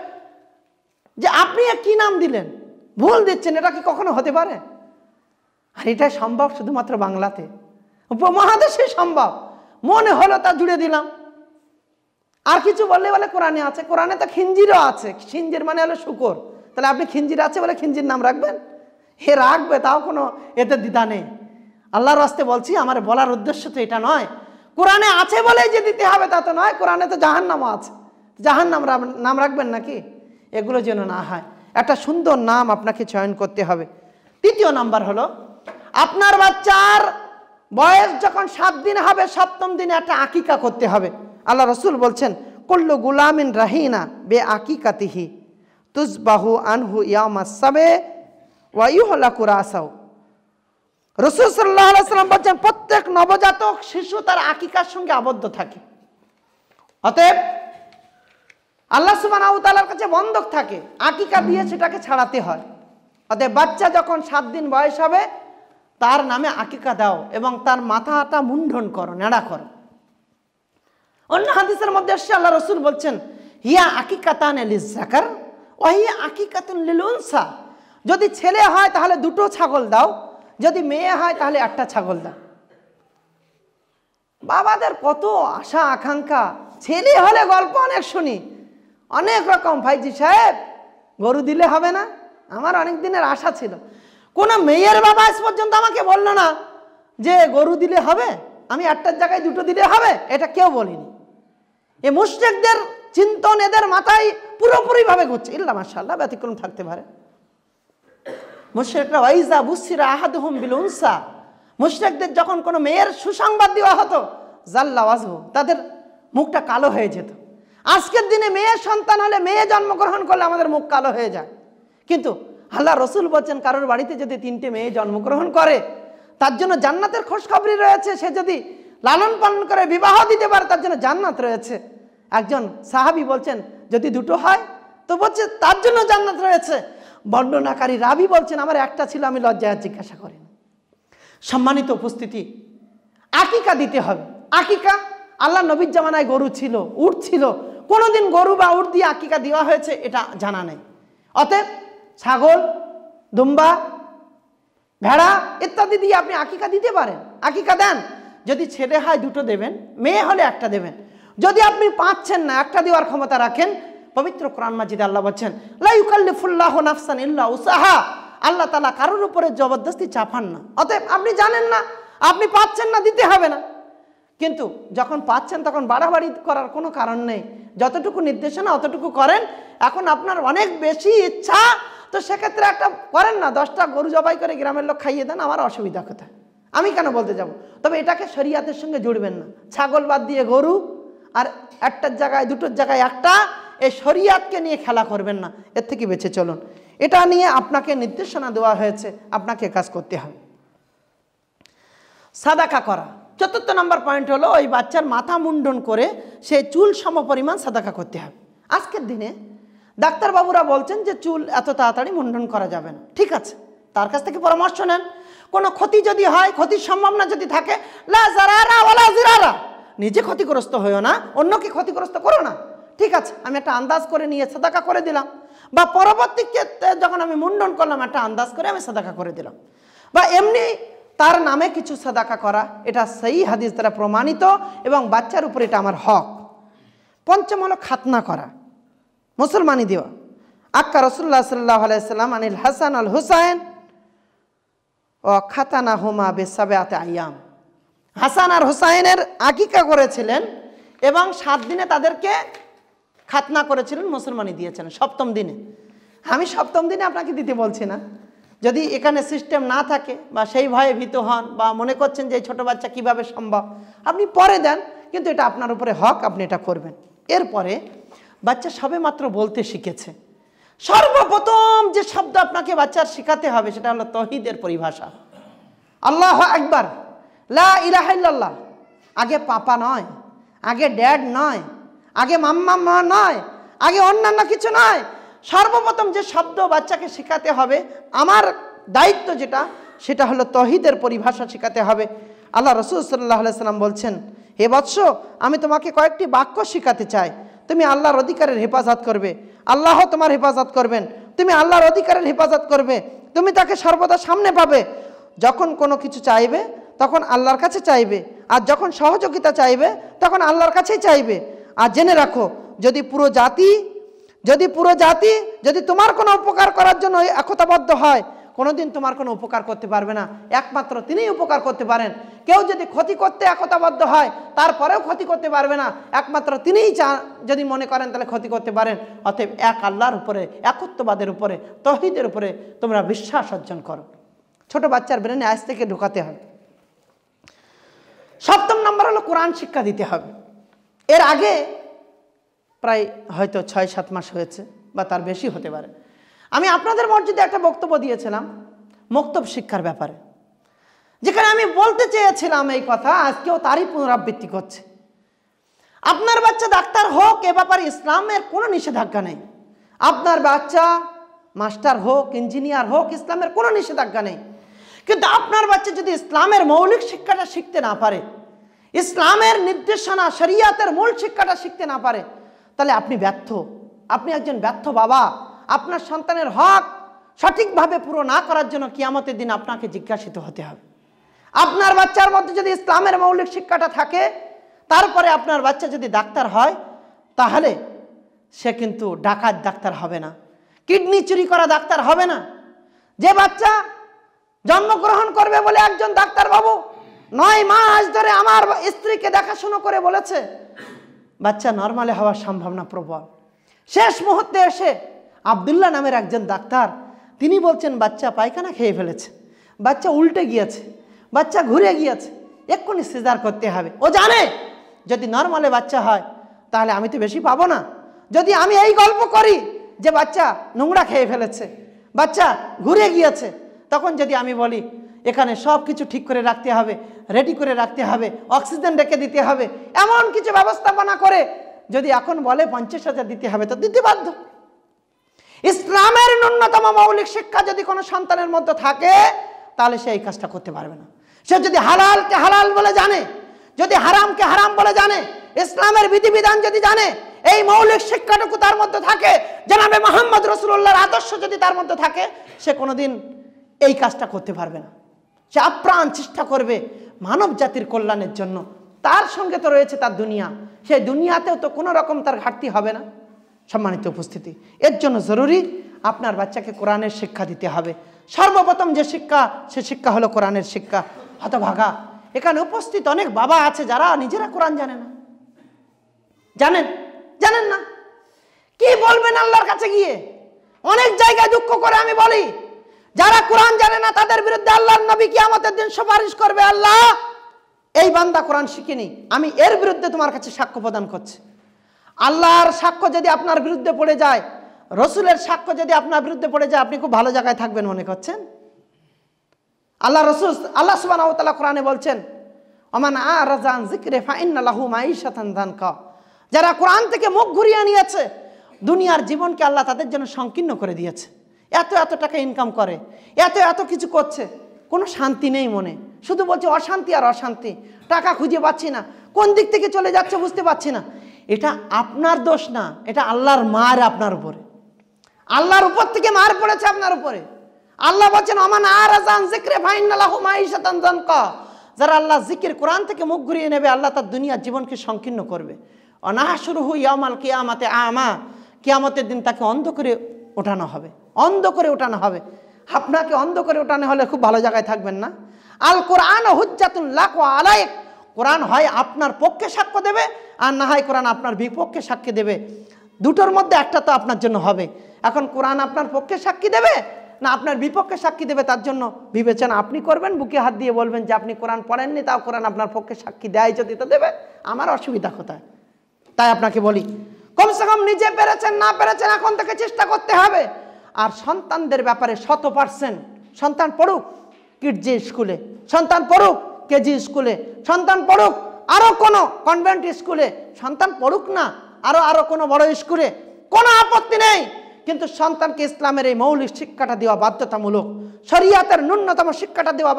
যে আপনি কি নাম দিলেন, ভুল দিচ্ছেন, এটা কি কখনো হতে পারে? আর এটা সম্ভব শুধুমাত্র বাংলাতে, উপমহাদেশে সম্ভব। মনে হলো তা জুড়ে দিলাম। আর কিছু বললে বলে কোরআনে আছে, কোরআনে তো খিঞ্জিরও আছে, খিঞ্জির মানে হলো শুকর, তাহলে আপনি খিঞ্জির আছে বলে খিঞ্জির নাম রাখবেন? হে রাখবে, তাও কোনো এতে দ্বিধা নেই। আল্লাহর রাস্তে বলছি, আমার বলার উদ্দেশ্য তো এটা নয় কোরআনে আছে বলেই যে দিতে হবে তা তো নয়, কোরআনে তো জাহান্নামও আছে, জাহান্নাম নাম রাখবেন নাকি? এগুলো যেন না হয়, একটা সুন্দর নাম আপনাকে চয়ন করতে হবে। তৃতীয় নাম্বার হলো, আপনার বাচ্চার বয়স যখন 7 দিন হবে, 7ম দিনে একটা আকিকা করতে হবে। আল্লাহ রসুল বলছেন, কুল্লু গুলামিন রাহিনা বে আকিকাতিহি তুজবাহু আনহু ইয়াউমাস সাবে ওয়া ইউহলাকু রাসাহু। রাসূল সাল্লাল্লাহু আলাইহি ওয়াসাল্লাম বলছেন, প্রত্যেক নবজাতক শিশু তার আকিকার সঙ্গে আবদ্ধ থাকে। অতএব আল্লাহ সুবহানাহু ওয়া তাআলার কাছে বন্ধক থাকে, আকিকা দিয়ে সেটাকে ছাড়াতে হয়। অতএব বাচ্চা যখন 7 দিন বয়স হবে তার নামে আকিকা দাও এবং তার মাথাটা মুন্ডন করো, নেড়া করো। অন্য হাদিসের মধ্যে এসে আল্লাহ রসুল বলছেন, হিয়া আকিকাতান লিয-যাকার ওয়া হিয়া আকিকাতুন লিল-উনসা। যদি ছেলে হয় তাহলে 2টো ছাগল দাও, যদি মেয়ে হয় তাহলে 1টা ছাগল দাও। বাবাদের কত আশা আকাঙ্ক্ষা, ছেলে হলে গল্প অনেক শুনি, অনেক রকম। ভাইজি সাহেব, গরু দিলে হবে না? আমার অনেক দিনের আশা ছিল। কোনো মেয়ের বাবা আজ পর্যন্ত আমাকে বললো না যে গরু দিলে হবে, আমি 1টার জায়গায় 2টো দিলে হবে, এটা কেউ বলিনি। এ মুশরিকদের চিন্তন এদের মাথায় পুরোপুরিভাবে ঘুরছে, ইল্লা মাশাআল্লাহ ব্যতিক্রম থাকতে পারে। মুশরিকরা ওয়াইজা বুসিরা আহাদুহুম বিল উনসা, মুশরিকদের যখন কোনো মেয়ের সুসংবাদ দেওয়া হতো, জাল্লা ওয়াজহু, তাদের মুখটা কালো হয়ে যেত। আজকের দিনে মেয়ের সন্তান হলে, মেয়ে জন্মগ্রহণ করলে আমাদের মুখ কালো হয়ে যায়। কিন্তু আল্লাহ রসুল বলছেন, কারোর বাড়িতে যদি 3টে মেয়ে জন্মগ্রহণ করে তার জন্য জান্নাতের খোঁজখবরি রয়েছে। সে যদি লালন পালন করে বিবাহ দিতে পারে তার জন্য জান্নাত রয়েছে। একজন সাহাবী বলছেন, যদি 2টো হয় তো বলছে তার জন্য জান্নাত রয়েছে। বর্ণনাকারী রাবি বলছেন, আমার 1টা ছিল, আমি লজ্জায় জিজ্ঞাসা করি। সম্মানিত উপস্থিতি, আকিকা দিতে হবে। আকিকা, আল্লাহ নবীর জামানায় গরু ছিল, উট ছিল, কোনোদিন গরু বা উট দিয়ে আকিকা দেওয়া হয়েছে এটা জানা নেই। অতএব ছাগল, দুম্বা, ভেড়া ইত্যাদি দিয়ে আপনি আকিকা দিতে পারেন, আকিকা দেন। যদি ছেলে হয় 2টো দেবেন, মেয়ে হলে 1টা দেবেন। যদি আপনি পাচ্ছেন না, 1টা দেওয়ার ক্ষমতা রাখেন, পবিত্র কোরআন মাজিদে আল্লাহ বলছেন, লা ইউকাল্লিফুল্লাহু নাফসান ইল্লা উসাহা। আল্লাহ তাআলা কারোর উপরে জবরদস্তি চাপান না। অতএব আপনি জানেন না, আপনি পাচ্ছেন না, দিতে হবে না। কিন্তু যখন পাচ্ছেন তখন বাড়াবাড়ি করার কোনো কারণ নেই, যতটুকু নির্দেশনা অতটুকু করেন। এখন আপনার অনেক বেশি ইচ্ছা, তো সেক্ষেত্রে একটা করেন না, 10টা গরু জবাই করে গ্রামের লোক খাইয়ে দেন, আমার অসুবিধা কোথায়? আমি কেন বলতে যাব? তবে এটাকে শরিয়াতের সঙ্গে জুড়বেন না। ছাগল বাদ দিয়ে গরু, আর 1টার জায়গায় 2টোর জায়গায় 1টা, এই শরিয়াতকে নিয়ে খেলা করবেন না, এর থেকে বেঁচে চলুন। এটা নিয়ে আপনাকে নির্দেশনা দেওয়া হয়েছে, আপনাকে কাজ করতে হবে। সাদাকা করা, 4র্থ নম্বর পয়েন্ট হলো, ওই বাচ্চার মাথা মুন্ডন করে সে চুল সম পরিমাণ সাদাকা করতে হবে। আজকের দিনে ডাক্তারবাবুরা বলছেন যে চুল এত তাড়াতাড়ি মুন্ডন করা যাবে না। ঠিক আছে, তার কাছ থেকে পরামর্শ নেন। কোনো ক্ষতি যদি হয়, ক্ষতির সম্ভাবনা যদি থাকে, লা জারারা ওয়ালা জিরারা, নিজে ক্ষতিগ্রস্ত হইও না, অন্যকে ক্ষতিগ্রস্ত করো না। ঠিক আছে, আমি একটা আন্দাজ করে নিয়ে সাদাকা করে দিলাম, বা পরবর্তী ক্ষেত্রে যখন আমি মুন্ডন করলাম একটা আন্দাজ করে আমি সাদাকা করে দিলাম, বা এমনি তার নামে কিছু সাদাকা করা, এটা সেই হাদিস দ্বারা প্রমাণিত এবং বাচ্চার উপর এটা আমার হক। 5ম হলো খাতনা করা, মুসলমানি দেওয়া। আক্কা রাসূলুল্লাহ সাল্লাল্লাহু আলাইহি সাল্লাম আনিল হাসান আল হুসাইন ও খাতানা হুমা বিসাবআতি আইয়াম। হাসান আর হুসাইনের আকিকা করেছিলেন এবং 7 দিনে তাদেরকে খাতনা করেছিলেন, মুসলমানি দিয়েছেন 7ম দিনে। আমি 7ম দিনে আপনাকে দিতে বলছি না, যদি এখানে সিস্টেম না থাকে বা সেই ভয়ে ভীত হন বা মনে করছেন যে ছোট বাচ্চা কিভাবে সম্ভব, আপনি পরে দেন, কিন্তু এটা আপনার উপরে হক, আপনি এটা করবেন। এরপরে বাচ্চা সবে মাত্র বলতে শিখেছে, সর্বপ্রথম যে শব্দ আপনাকে বাচ্চার শেখাতে হবে সেটা হলো তৌহিদের পরিভাষা, আল্লাহু আকবার, লা ইলাহা ইল্লাল্লাহ। আগে পাপা নয়, আগে ড্যাড নয়, আগে মাম্মা নয়, আগে অন্যান্য কিছু নয়। সর্বপ্রথম যে শব্দ বাচ্চাকে শেখাতে হবে, আমার দায়িত্ব যেটা, সেটা হলো তৌহিদের পরিভাষা শেখাতে হবে। আল্লাহ রাসূল সাল্লাল্লাহু আলাইহি সাল্লাম বলছেন, হে বৎস, আমি তোমাকে কয়েকটি বাক্য শেখাতে চাই। তুমি আল্লাহর অধিকারের হেফাজত করবে, আল্লাহ তোমার হেফাজত করবেন। তুমি আল্লাহর অধিকারের হেফাজত করবে, তুমি তাকে সর্বদা সামনে পাবে। যখন কোনো কিছু চাইবে তখন আল্লাহর কাছে চাইবে, আর যখন সহযোগিতা চাইবে তখন আল্লাহর কাছেই চাইবে। আর জেনে রাখো, যদি পুরো জাতি যদি তোমার কোনো উপকার করার জন্য একতাবদ্ধ হয়, কোনোদিন তোমার কোনো উপকার করতে পারবে না। একমাত্র তিনিই উপকার করতে পারেন। কেউ যদি ক্ষতি করতে একতাবদ্ধ হয়, তারপরেও ক্ষতি করতে পারবে না। একমাত্র তিনিই যদি মনে করেন তাহলে ক্ষতি করতে পারেন। অতএব এক আল্লাহর উপরে, একত্ববাদের উপরে, তৌহিদের উপরে তোমরা বিশ্বাস অর্জন করো। ছোট বাচ্চার ব্রেনে আজ থেকে ঢোকাতে হবে। 7ম নম্বর হলো কোরআন শিক্ষা দিতে হবে। এর আগে প্রায় হয়তো 6-7 মাস হয়েছে বা তার বেশি হতে পারে, আমি আপনাদের মসজিদে একটা বক্তব্য দিয়েছিলাম মক্তব শিক্ষার ব্যাপারে, যেখানে আমি বলতে চেয়েছিলাম এই কথা, আজকেও তারই পুনরাবৃত্তি করছে। আপনার বাচ্চা ডাক্তার হোক, এ ব্যাপারে ইসলামের কোনো নিষেধাজ্ঞা নেই। আপনার বাচ্চা মাস্টার হোক, ইঞ্জিনিয়ার হোক, ইসলামের কোনো নিষেধাজ্ঞা নেই। কিন্তু আপনার বাচ্চা যদি ইসলামের মৌলিক শিক্ষাটা শিখতে না পারে, ইসলামের নির্দেশনা শরিয়াতের মূল শিক্ষাটা শিখতে না পারে, তাহলে আপনি ব্যর্থ। আপনি একজন ব্যর্থ বাবা। আপনার সন্তানের হক সঠিকভাবে পুরো না করার জন্য কিয়ামতের দিন আপনাকে জিজ্ঞাসিত হতে হবে। আপনার বাচ্চার মধ্যে যদি ইসলামের মৌলিক শিক্ষাটা থাকে, তারপরে আপনার বাচ্চা যদি ডাক্তার হয়, তাহলে সে কিন্তু ডাকাত ডাক্তার হবে না, কিডনি চুরি করা ডাক্তার হবে না। যে বাচ্চা জন্মগ্রহণ করবে বলে একজন ডাক্তার বাবু 9 মাস ধরে আমার স্ত্রীকে দেখাশোনা করে বলেছে, বাচ্চা নর্মালে হওয়ার সম্ভাবনা প্রবল। শেষ মুহূর্তে এসে আব্দুল্লাহ নামের একজন ডাক্তার, তিনি বলছেন বাচ্চা পায়খানা খেয়ে ফেলেছে, বাচ্চা উল্টে গিয়েছে, বাচ্চা ঘুরে গিয়েছে, এক্ষুনি সিজার করতে হবে। ও জানে যদি নর্মালে বাচ্চা হয় তাহলে আমি তো বেশি পাবো না। যদি আমি এই গল্প করি যে বাচ্চা নোংরা খেয়ে ফেলেছে, বাচ্চা ঘুরে গিয়েছে, তখন যদি আমি বলি এখানে সব কিছু ঠিক করে রাখতে হবে, রেডি করে রাখতে হবে, অক্সিজেন রেখে দিতে হবে, এমন কিছু ব্যবস্থাপনা করে যদি এখন বলে 50,000 দিতে হবে, তো দিতে বাধ্য। ইসলামের ন্যূনতম মৌলিক শিক্ষা যদি কোনো সন্তানের মধ্যে থাকে, তাহলে সে এই কাজটা করতে পারবে না। সে যদি হালালকে হালাল বলে জানে, যদি হারামকে হারাম বলে জানে, ইসলামের বিধিবিধান যদি জানে, এই মৌলিক শিক্ষাটুকু তার মধ্যে থাকে, জনাবে মুহাম্মদ রাসূলুল্লাহর আদর্শ যদি তার মধ্যে থাকে, সে কোনোদিন এই কাজটা করতে পারবে না। সে আপ্রাণ চেষ্টা করবে মানব জাতির কল্যাণের জন্য। তার সঙ্গে তো রয়েছে তার দুনিয়া, সেই দুনিয়াতেও তো কোনো রকম তার ঘাটতি হবে না। সম্মানিত উপস্থিতি, এর জন্য জরুরি আপনার বাচ্চাকে কোরআনের শিক্ষা দিতে হবে। সর্বপ্রথম যে শিক্ষা, সে শিক্ষা হলো কোরআনের শিক্ষা। হতভাগা এখানে উপস্থিত অনেক বাবা আছে যারা নিজেরা কোরআন জানে না। জানেন না, কি বলবেন আল্লাহর কাছে গিয়ে? অনেক জায়গায় দুঃখ করে আমি বলি, যারা কোরআন জানে না তাদের বিরুদ্ধে আল্লাহর নবী কিয়ামতের দিন সুপারিশ করবে, আল্লাহ এই বান্দা কোরআন শিখেনি, আমি এর বিরুদ্ধে তোমার কাছে সাক্ষ্য প্রদান করছি। আল্লাহর সাক্ষ্য যদি আপনার বিরুদ্ধে পড়ে যায়, রসুলের সাক্ষ্য যদি আপনার বিরুদ্ধে পড়ে যায়, আপনি খুব ভালো জায়গায় থাকবেন মনে করছেন? আল্লাহ সুবহানাহু ওয়া তাআলা কোরআনে বলছেন, ওমান আরাযা আন যিকরি ফাইন্না লাহু মাঈশাতান দানকা। যারা কোরআন থেকে মুখ ঘুরিয়ে নিয়েছে, দুনিয়ার জীবনকে আল্লাহ তাদের জন্য সংকীর্ণ করে দিয়েছে। এত টাকা ইনকাম করে, এত কিছু করছে, কোনো শান্তি নেই মনে, শুধু বলছে অশান্তি আর অশান্তি, টাকা খুঁজে পাচ্ছি না, কোন দিক থেকে চলে যাচ্ছে বুঝতে পারছি না। এটা আপনার দোষ না, এটা আল্লাহর মার আপনার উপরে, আল্লাহর উপর থেকে মার পড়েছে আপনার উপরে। আল্লাহ বলছেন ওমান আরাযা আন যিকরি ফাইন্না লাহু মাঈশাতান দানকা। যারা আল্লাহ জিকির কোরআন থেকে মুখ ঘুরিয়ে নেবে, আল্লাহ তার দুনিয়ার জীবনকে সংকীর্ণ করবে। অনাহশুরুহু ইয়াউমাল কিয়ামাতি আমা। কিয়ামতের দিন তাকে অন্ধ করে ওঠানো হবে, অন্ধ করে ওঠানো হবে। আপনাকে অন্ধ করে ওঠানো হলে খুব ভালো জায়গায় থাকবেন না। আল কোরআন হুজ্জাতুন লাক ওয়া আলাইক। কোরআন হয় আপনার পক্ষে সাক্ষ্য দেবে, আর না হয় কোরআন আপনার বিপক্ষে সাক্ষী দেবে। দুটোর মধ্যে একটা তো আপনার জন্য হবে। এখন কোরআন আপনার পক্ষে সাক্ষী দেবে না আপনার বিপক্ষে সাক্ষী দেবে, তার জন্য বিবেচনা আপনি করবেন। বুকে হাত দিয়ে বলবেন যে আপনি কোরআন পড়েননি, তাও কোরআন আপনার পক্ষে সাক্ষী দেয় যদি তো দেবে, আমার অসুবিধা কোথায়? তাই আপনাকে বলি, কমসে কম নিজে পেরেছেন না পেরেছেন এখন থেকে চেষ্টা করতে হবে। আর সন্তানদের ব্যাপারে 100% সন্তান পড়ুক কিডজি স্কুলে, সন্তান পড়ুক কেজি স্কুলে, সন্তান পড়ুক আরও কোনো কনভেন্ট স্কুলে, সন্তান পড়ুক না আরও কোনো বড় স্কুলে, কোনো আপত্তি নেই। কিন্তু সন্তানকে ইসলামের এই মৌলিক শিক্ষাটা দেওয়া বাধ্যতামূলক, শরিয়াতের ন্যূনতম শিক্ষাটা দেওয়া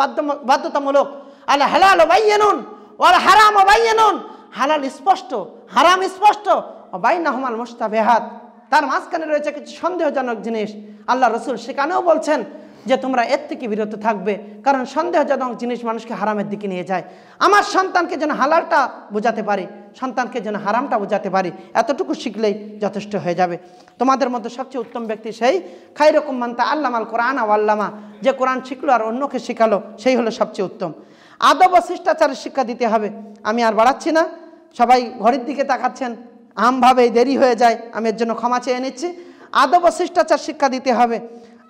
বাধ্যতামূলক। আল হালাল বাইয়িনুন ওয়াল হারাম বাইয়িনুন। হালাল স্পষ্ট, হারাম স্পষ্ট, বাইনাহুমাল মুশতাবিহাত, তার মাঝখানে রয়েছে কিছু সন্দেহজনক জিনিস। আল্লাহ রসুল সেখানেও বলছেন যে তোমরা এর থেকে বিরত থাকবে, কারণ সন্দেহজনক জিনিস মানুষকে হারামের দিকে নিয়ে যায়। আমার সন্তানকে যেন হালালটা বোঝাতে পারি, সন্তানকে যেন হারামটা বোঝাতে পারি, এতটুকু শিখলেই যথেষ্ট হয়ে যাবে। তোমাদের মধ্যে সবচেয়ে উত্তম ব্যক্তি সেই খায়রুকুম মান তাআল্লামাল কোরআন ওয়া আল্লামা, যে কোরআন শিখলো আর অন্যকে শেখালো, সেই হলো সবচেয়ে উত্তম। আদব ও শিষ্টাচারের শিক্ষা দিতে হবে। আমি আর বাড়াচ্ছি না, সবাই ঘড়ির দিকে তাকাচ্ছেন, আমভাবেই দেরি হয়ে যায়, আমি এর জন্য ক্ষমা চেয়ে নিচ্ছি। আদব ও শিষ্টাচার শিক্ষা দিতে হবে,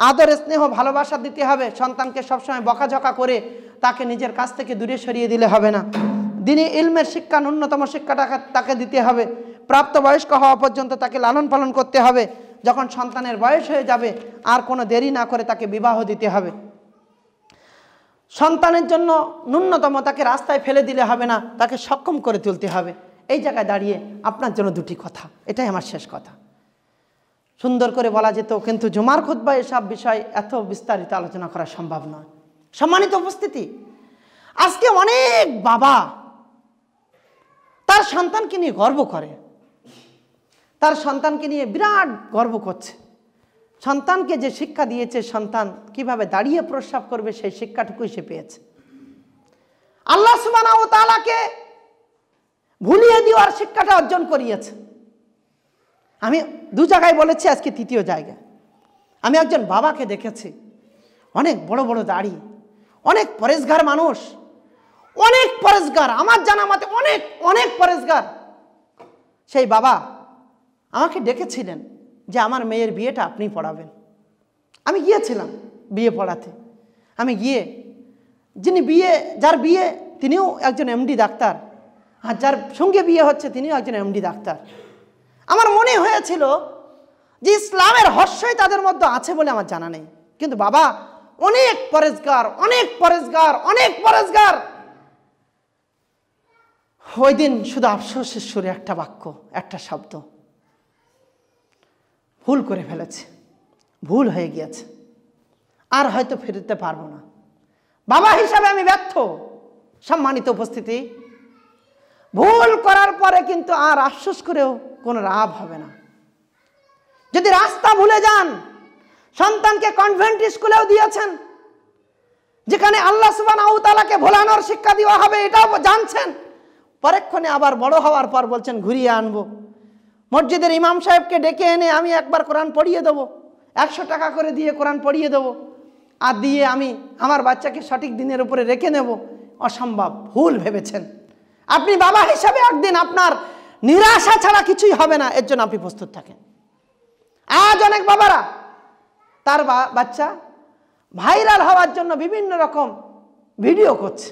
আদর স্নেহ ভালোবাসা দিতে হবে। সন্তানকে সবসময় বকাঝকা করে তাকে নিজের কাছ থেকে দূরে সরিয়ে দিলে হবে না। দিনী ইলমের শিক্ষা, ন্যূনতম শিক্ষাটা তাকে দিতে হবে। প্রাপ্তবয়স্ক হওয়া পর্যন্ত তাকে লালন পালন করতে হবে। যখন সন্তানের বয়স হয়ে যাবে আর কোনো দেরি না করে তাকে বিবাহ দিতে হবে। সন্তানের জন্য ন্যূনতম তাকে রাস্তায় ফেলে দিলে হবে না, তাকে সক্ষম করে তুলতে হবে। এই জায়গায় দাঁড়িয়ে আপনার জন্য দুটি কথা, এটাই আমার শেষ কথা। সুন্দর করে বলা যেত, কিন্তু জুমার খুতবায় এসব বিষয় এত বিস্তারিত আলোচনা করা সম্ভব নয়। সম্মানিত উপস্থিতি, আজকে অনেক বাবা তার সন্তানকে নিয়ে গর্ব করে, তার সন্তানকে নিয়ে বিরাট গর্ব করছে। সন্তানকে যে শিক্ষা দিয়েছে, সন্তান কিভাবে দাঁড়িয়ে প্রস্রাব করবে সেই শিক্ষাটুকুই সে পেয়েছে। আল্লাহ সুবহানাহু ওয়া তাআলাকে ভুলিয়ে দেওয়ার শিক্ষাটা অর্জন করিয়েছে। আমি দু জায়গায় বলেছি, আজকে তৃতীয় জায়গায়। আমি একজন বাবাকে দেখেছি, অনেক বড় বড় দাড়ি, অনেক পরেশগার মানুষ, অনেক পরেশগার, আমার জানা মতে অনেক অনেক পরেশগার। সেই বাবা আমাকে ডেকেছিলেন যে আমার মেয়ের বিয়েটা আপনি পড়াবেন। আমি গিয়েছিলাম বিয়ে পড়াতে। আমি গিয়ে, যার বিয়ে তিনিও একজন এমডি ডাক্তার, আর যার সঙ্গে বিয়ে হচ্ছে তিনিও একজন এমডি ডাক্তার। আমার মনে হয়েছিল যে ইসলামের হর্ষই তাদের মধ্যে আছে বলে আমার জানা নেই, কিন্তু বাবা অনেক পরেশগার, অনেক পরেশগার, অনেক পরেশগার। ওই দিন শুধু আফসোসের সুরে একটা বাক্য, একটা শব্দ, ভুল করে ফেলেছে, ভুল হয়ে গিয়েছে, আর হয়তো ফিরতে পারবো না। বাবা হিসাবে আমি ব্যর্থ। সম্মানিত উপস্থিতি, ভুল করার পরে কিন্তু আর আফসোস করেও কোনো লাভ হবে না। যদি রাস্তা ভুলে যান, সন্তানকে কনভেন্ট স্কুলেও দিয়েছেন, যেখানে আল্লাহ সুবহানাহু ওয়া তাআলাকে ভোলানোর শিক্ষা দেওয়া হবে, এটাও জানছেন, পরেক্ষণে আবার বড় হওয়ার পর বলছেন ঘুরিয়ে আনবো। মসজিদের ইমাম সাহেবকে ডেকে এনে আমি একবার কোরআন পড়িয়ে দেবো, 100 টাকা করে দিয়ে কোরআন পড়িয়ে দেবো, আর দিয়ে আমি আমার বাচ্চাকে সঠিক দিনের উপরে রেখে নেব। অসম্ভব, ভুল ভেবেছেন। আপনি বাবা হিসাবে একদিন আপনার নিরাশা ছাড়া কিছুই হবে না, এর জন্য আপনি প্রস্তুত থাকেন। আজ অনেক বাবারা তার বাচ্চা ভাইরাল হওয়ার জন্য বিভিন্ন রকম ভিডিও করছে।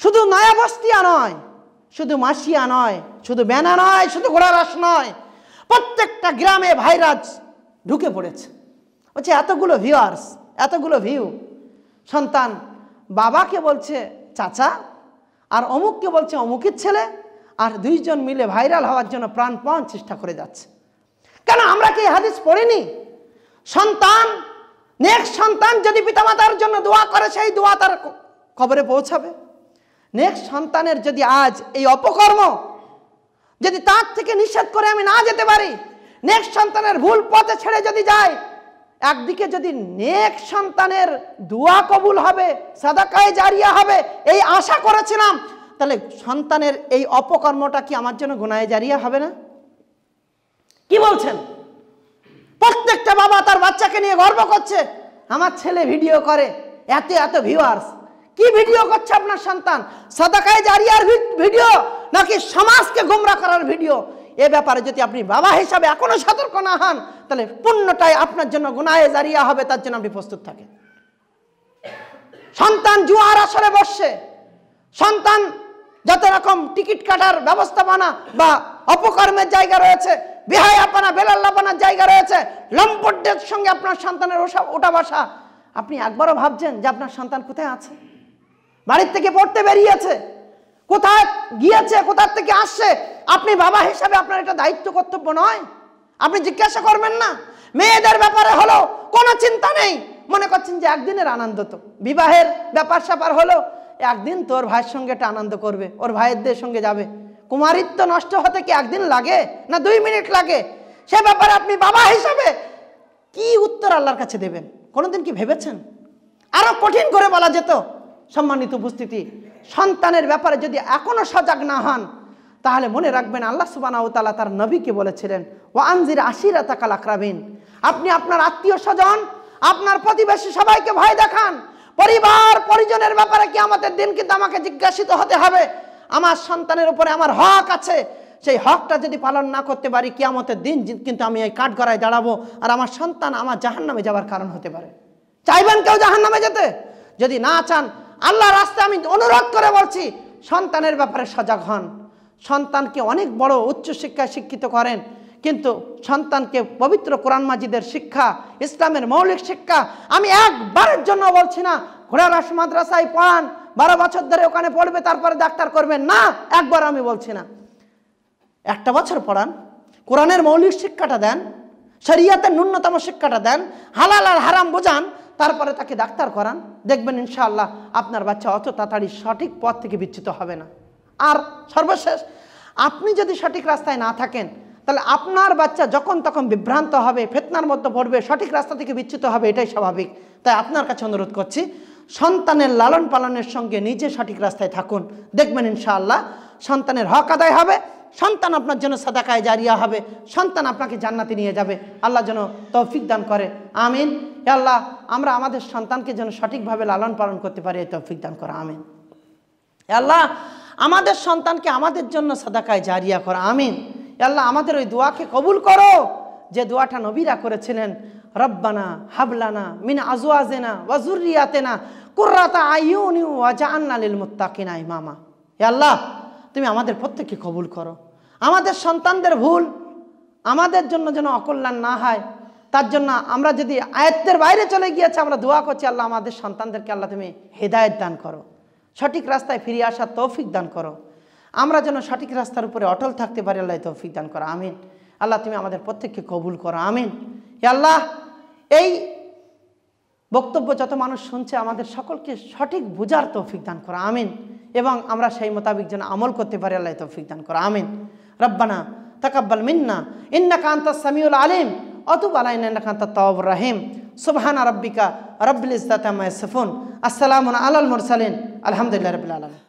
শুধু নয়া বস্তিয়া নয়, শুধু মাসিয়া নয়, শুধু বেনা নয়, শুধু ঘোড়ারাস নয়, প্রত্যেকটা গ্রামে ভাইরাস ঢুকে পড়েছে। বলছে এতগুলো ভিউয়ার্স, এতগুলো ভিউ। সন্তান বাবাকে বলছে চাচা, আর অমুককে বলছে অমুকের ছেলে, আর দুইজন মিলে ভাইরাল হওয়ার জন্য প্রাণপণ চেষ্টা করে যাচ্ছে। কেন আমরা কি হাদিস পড়িনি? সন্তান, নেক্সট সন্তান যদি পিতামাতার জন্য দোয়া করে, সেই দোয়া তার কবরে পৌঁছাবে। নেক্সট সন্তানের যদি আজ এই অপকর্ম যদি তার থেকে নিষেধ করে আমি না যেতে পারি, নেক্সট সন্তানের ভুল পথে ছেড়ে যদি যায়, একদিকে যদি নেক্সট সন্তানের দোয়া কবুল হবে, সাদাকায়ে জারিয়া হবে, এই আশা করেছিলাম, তাহলে সন্তানের এই অপকর্মটা কি আমার জন্য গুনাহে জারিয়া হবে না? কি বলছেন? প্রত্যেকটা বাবা তার বাচ্চাকে নিয়ে গর্ব করছে, আমার ছেলে ভিডিও করে, এত এত ভিউয়ার্স। কি ভিডিও করছে আপনার সন্তান? সাদাকায়ে জারিয়ার ভিডিও নাকি সমাজকে গোমরা করার ভিডিও? এ ব্যাপারে যদি আপনি বাবা হিসাবে এখনো সতর্ক না হন, তাহলে পুণ্যটাই আপনার জন্য গুনাহে জারিয়া হবে। তার জন্য আপনি প্রস্তুত থাকেন। সন্তান জুয়ার আসরে বসছে, সন্তান যত রকম টিকিট কাটার ব্যবস্থাপনা বা অপকর্মের জায়গা রয়েছে, বেহায়াপনা বেলাল্লাপনার জায়গা রয়েছে, লম্পটের সঙ্গে আপনার সন্তানের ওঠা বসা, আপনি একবারও ভাবছেন যে আপনার সন্তান কোথায় আছে? বাড়ির থেকে পড়তে বেরিয়েছে, কোথায় গিয়েছে, কোথার থেকে আসছে? আপনি বাবা হিসাবে আপনার এটা দায়িত্ব কর্তব্য নয়? আপনি জিজ্ঞাসা করবেন না? মেয়েদের ব্যাপারে হলো কোনো চিন্তা নেই, মনে করছেন যে একদিনের আনন্দ, তো বিবাহের ব্যাপার স্যাপার হলো একদিন তোর ভাইয়ের সঙ্গে একটা আনন্দ করবে, ওর ভাইয়েরদের সঙ্গে যাবে। কুমারিত্ব নষ্ট হতে কি একদিন লাগে না 2 মিনিট লাগে? সে ব্যাপারে আপনি বাবা হিসাবে কি উত্তর আল্লাহর কাছে দেবেন? কোনোদিন কি ভেবেছেন? আরো কঠিন করে বলা যেত। সম্মানিত উপস্থিতি, সন্তানের ব্যাপারে যদি এখনো সজাগ না হন তাহলে মনে রাখবেন আল্লাহ সুবহানাহু ওয়া তাআলা তার নবীকে বলেছিলেন, ওয়া আনজির আশিরাতাকাল আকরাবিন, আপনি আপনার আত্মীয় স্বজন, আপনার প্রতিবেশী সবাইকে ভয় দেখান। পরিবার পরিজনের ব্যাপারে কিয়ামতের দিন কিন্তু আমাকে জিজ্ঞাসিত হতে হবে। আমার সন্তানের উপরে আমার হক আছে, সেই হকটা যদি পালন না করতে পারি কিয়ামতের দিন কিন্তু আমি এই কাঠগড়ায় দাঁড়াবো, আর আমার সন্তান আমার জাহান্নামে যাওয়ার কারণ হতে পারে। চাইবেন কেউ জাহান্নামে যেতে? যদি না চান, আল্লাহর রাস্তায় আমি অনুরোধ করে বলছি, সন্তানের ব্যাপারে সজাগ হন। সন্তানকে অনেক বড় উচ্চশিক্ষায় শিক্ষিত করেন, কিন্তু সন্তানকে পবিত্র কোরআন মাজিদের শিক্ষা, ইসলামের মৌলিক শিক্ষা আমি একবারের জন্য বলছি না ঘোড়ারস মাদ্রাসায় পড়ান, 12 বছর ধরে ওখানে পড়বে তারপরে ডাক্তার করবেন, না, একবার আমি বলছি না। 1 বছর পড়ান, কোরআনের মৌলিক শিক্ষাটা দেন, শরিয়াতের ন্যূনতম শিক্ষাটা দেন, হালাল আর হারাম বোঝান, তারপরে তাকে ডাক্তার করান। দেখবেন ইনশাআল্লাহ আপনার বাচ্চা অত তাড়াতাড়ি সঠিক পথ থেকে বিচ্যুত হবে না। আর সর্বশেষ, আপনি যদি সঠিক রাস্তায় না থাকেন তাহলে আপনার বাচ্চা যখন তখন বিভ্রান্ত হবে, ফিতনার মধ্যে পড়বে, সঠিক রাস্তা থেকে বিচ্যুত হবে, এটাই স্বাভাবিক। তাই আপনার কাছে অনুরোধ করছি, সন্তানের লালন পালনের সঙ্গে নিজে সঠিক রাস্তায় থাকুন। দেখবেন ইনশাআল্লাহ সন্তানের হক আদায় হবে, সন্তান আপনার জন্য সাদাকায়ে জারিয়া হবে, সন্তান আপনাকে জান্নাতে নিয়ে যাবে। আল্লাহ যেন তৌফিক দান করে, আমিন। হে আল্লাহ, আমরা আমাদের সন্তানকে যেন সঠিকভাবে লালন পালন করতে পারি, এই তৌফিক দান করা, আমিন। হে আল্লাহ, আমাদের সন্তানকে আমাদের জন্য সাদাকায়ে জারিয়া করা, আমিন। হে আল্লাহ, আমাদের ওই দোয়াকে কবুল করো যে দোয়াটা নবীরা করেছিলেন, রব্বানা হাবলানা মিন আজওয়াজিনা ওয়া যুররিয়াতিনা কুররাতা আয়ুনি ওয়াজআলনা লিল মুত্তাকিনা ইমামা। হে আল্লাহ, তুমি আমাদের প্রত্যেককে কবুল করো। আমাদের সন্তানদের ভুল আমাদের জন্য যেন অকল্যাণ না হয়, তার জন্য আমরা যদি আয়াতের বাইরে চলে গিয়েছে আমরা দোয়া করছি, আল্লাহ আমাদের সন্তানদেরকে আল্লাহ তুমি হেদায়েত দান করো, সঠিক রাস্তায় ফিরে আসার তৌফিক দান করো, আমরা যেন সঠিক রাস্তার উপরে অটল থাকতে পারি, আল্লাহ তৌফিক দান করো, আমিন। আল্লাহ তুমি আমাদের প্রত্যেককে কবুল করো, আমিন। হে আল্লাহ, এই বক্তব্য যত মানুষ শুনছে আমাদের সকলকে সঠিক বুঝার তৌফিক দান করো, আমিন। এবং আমরা সেই মোতাবেক যেন আমল করতে পারি, আল্লাহ তৌফিক দান করো, আমিন। রব্বানা তাকাব্বাল মিন্না ইন্নাকা আনতাস সামিউল আলিম ওয়া তুব আলাইনা ইন্নাকা আনতাত তাওয়াবুর রহিম। সুবহানা রাব্বিকা রাব্বিল ইজ্জাতি আম্মা ইয়াসিফুন। আসসালামু আলাল মুরসালিন। আলহামদুলিল্লাহি রাব্বিল আলামিন।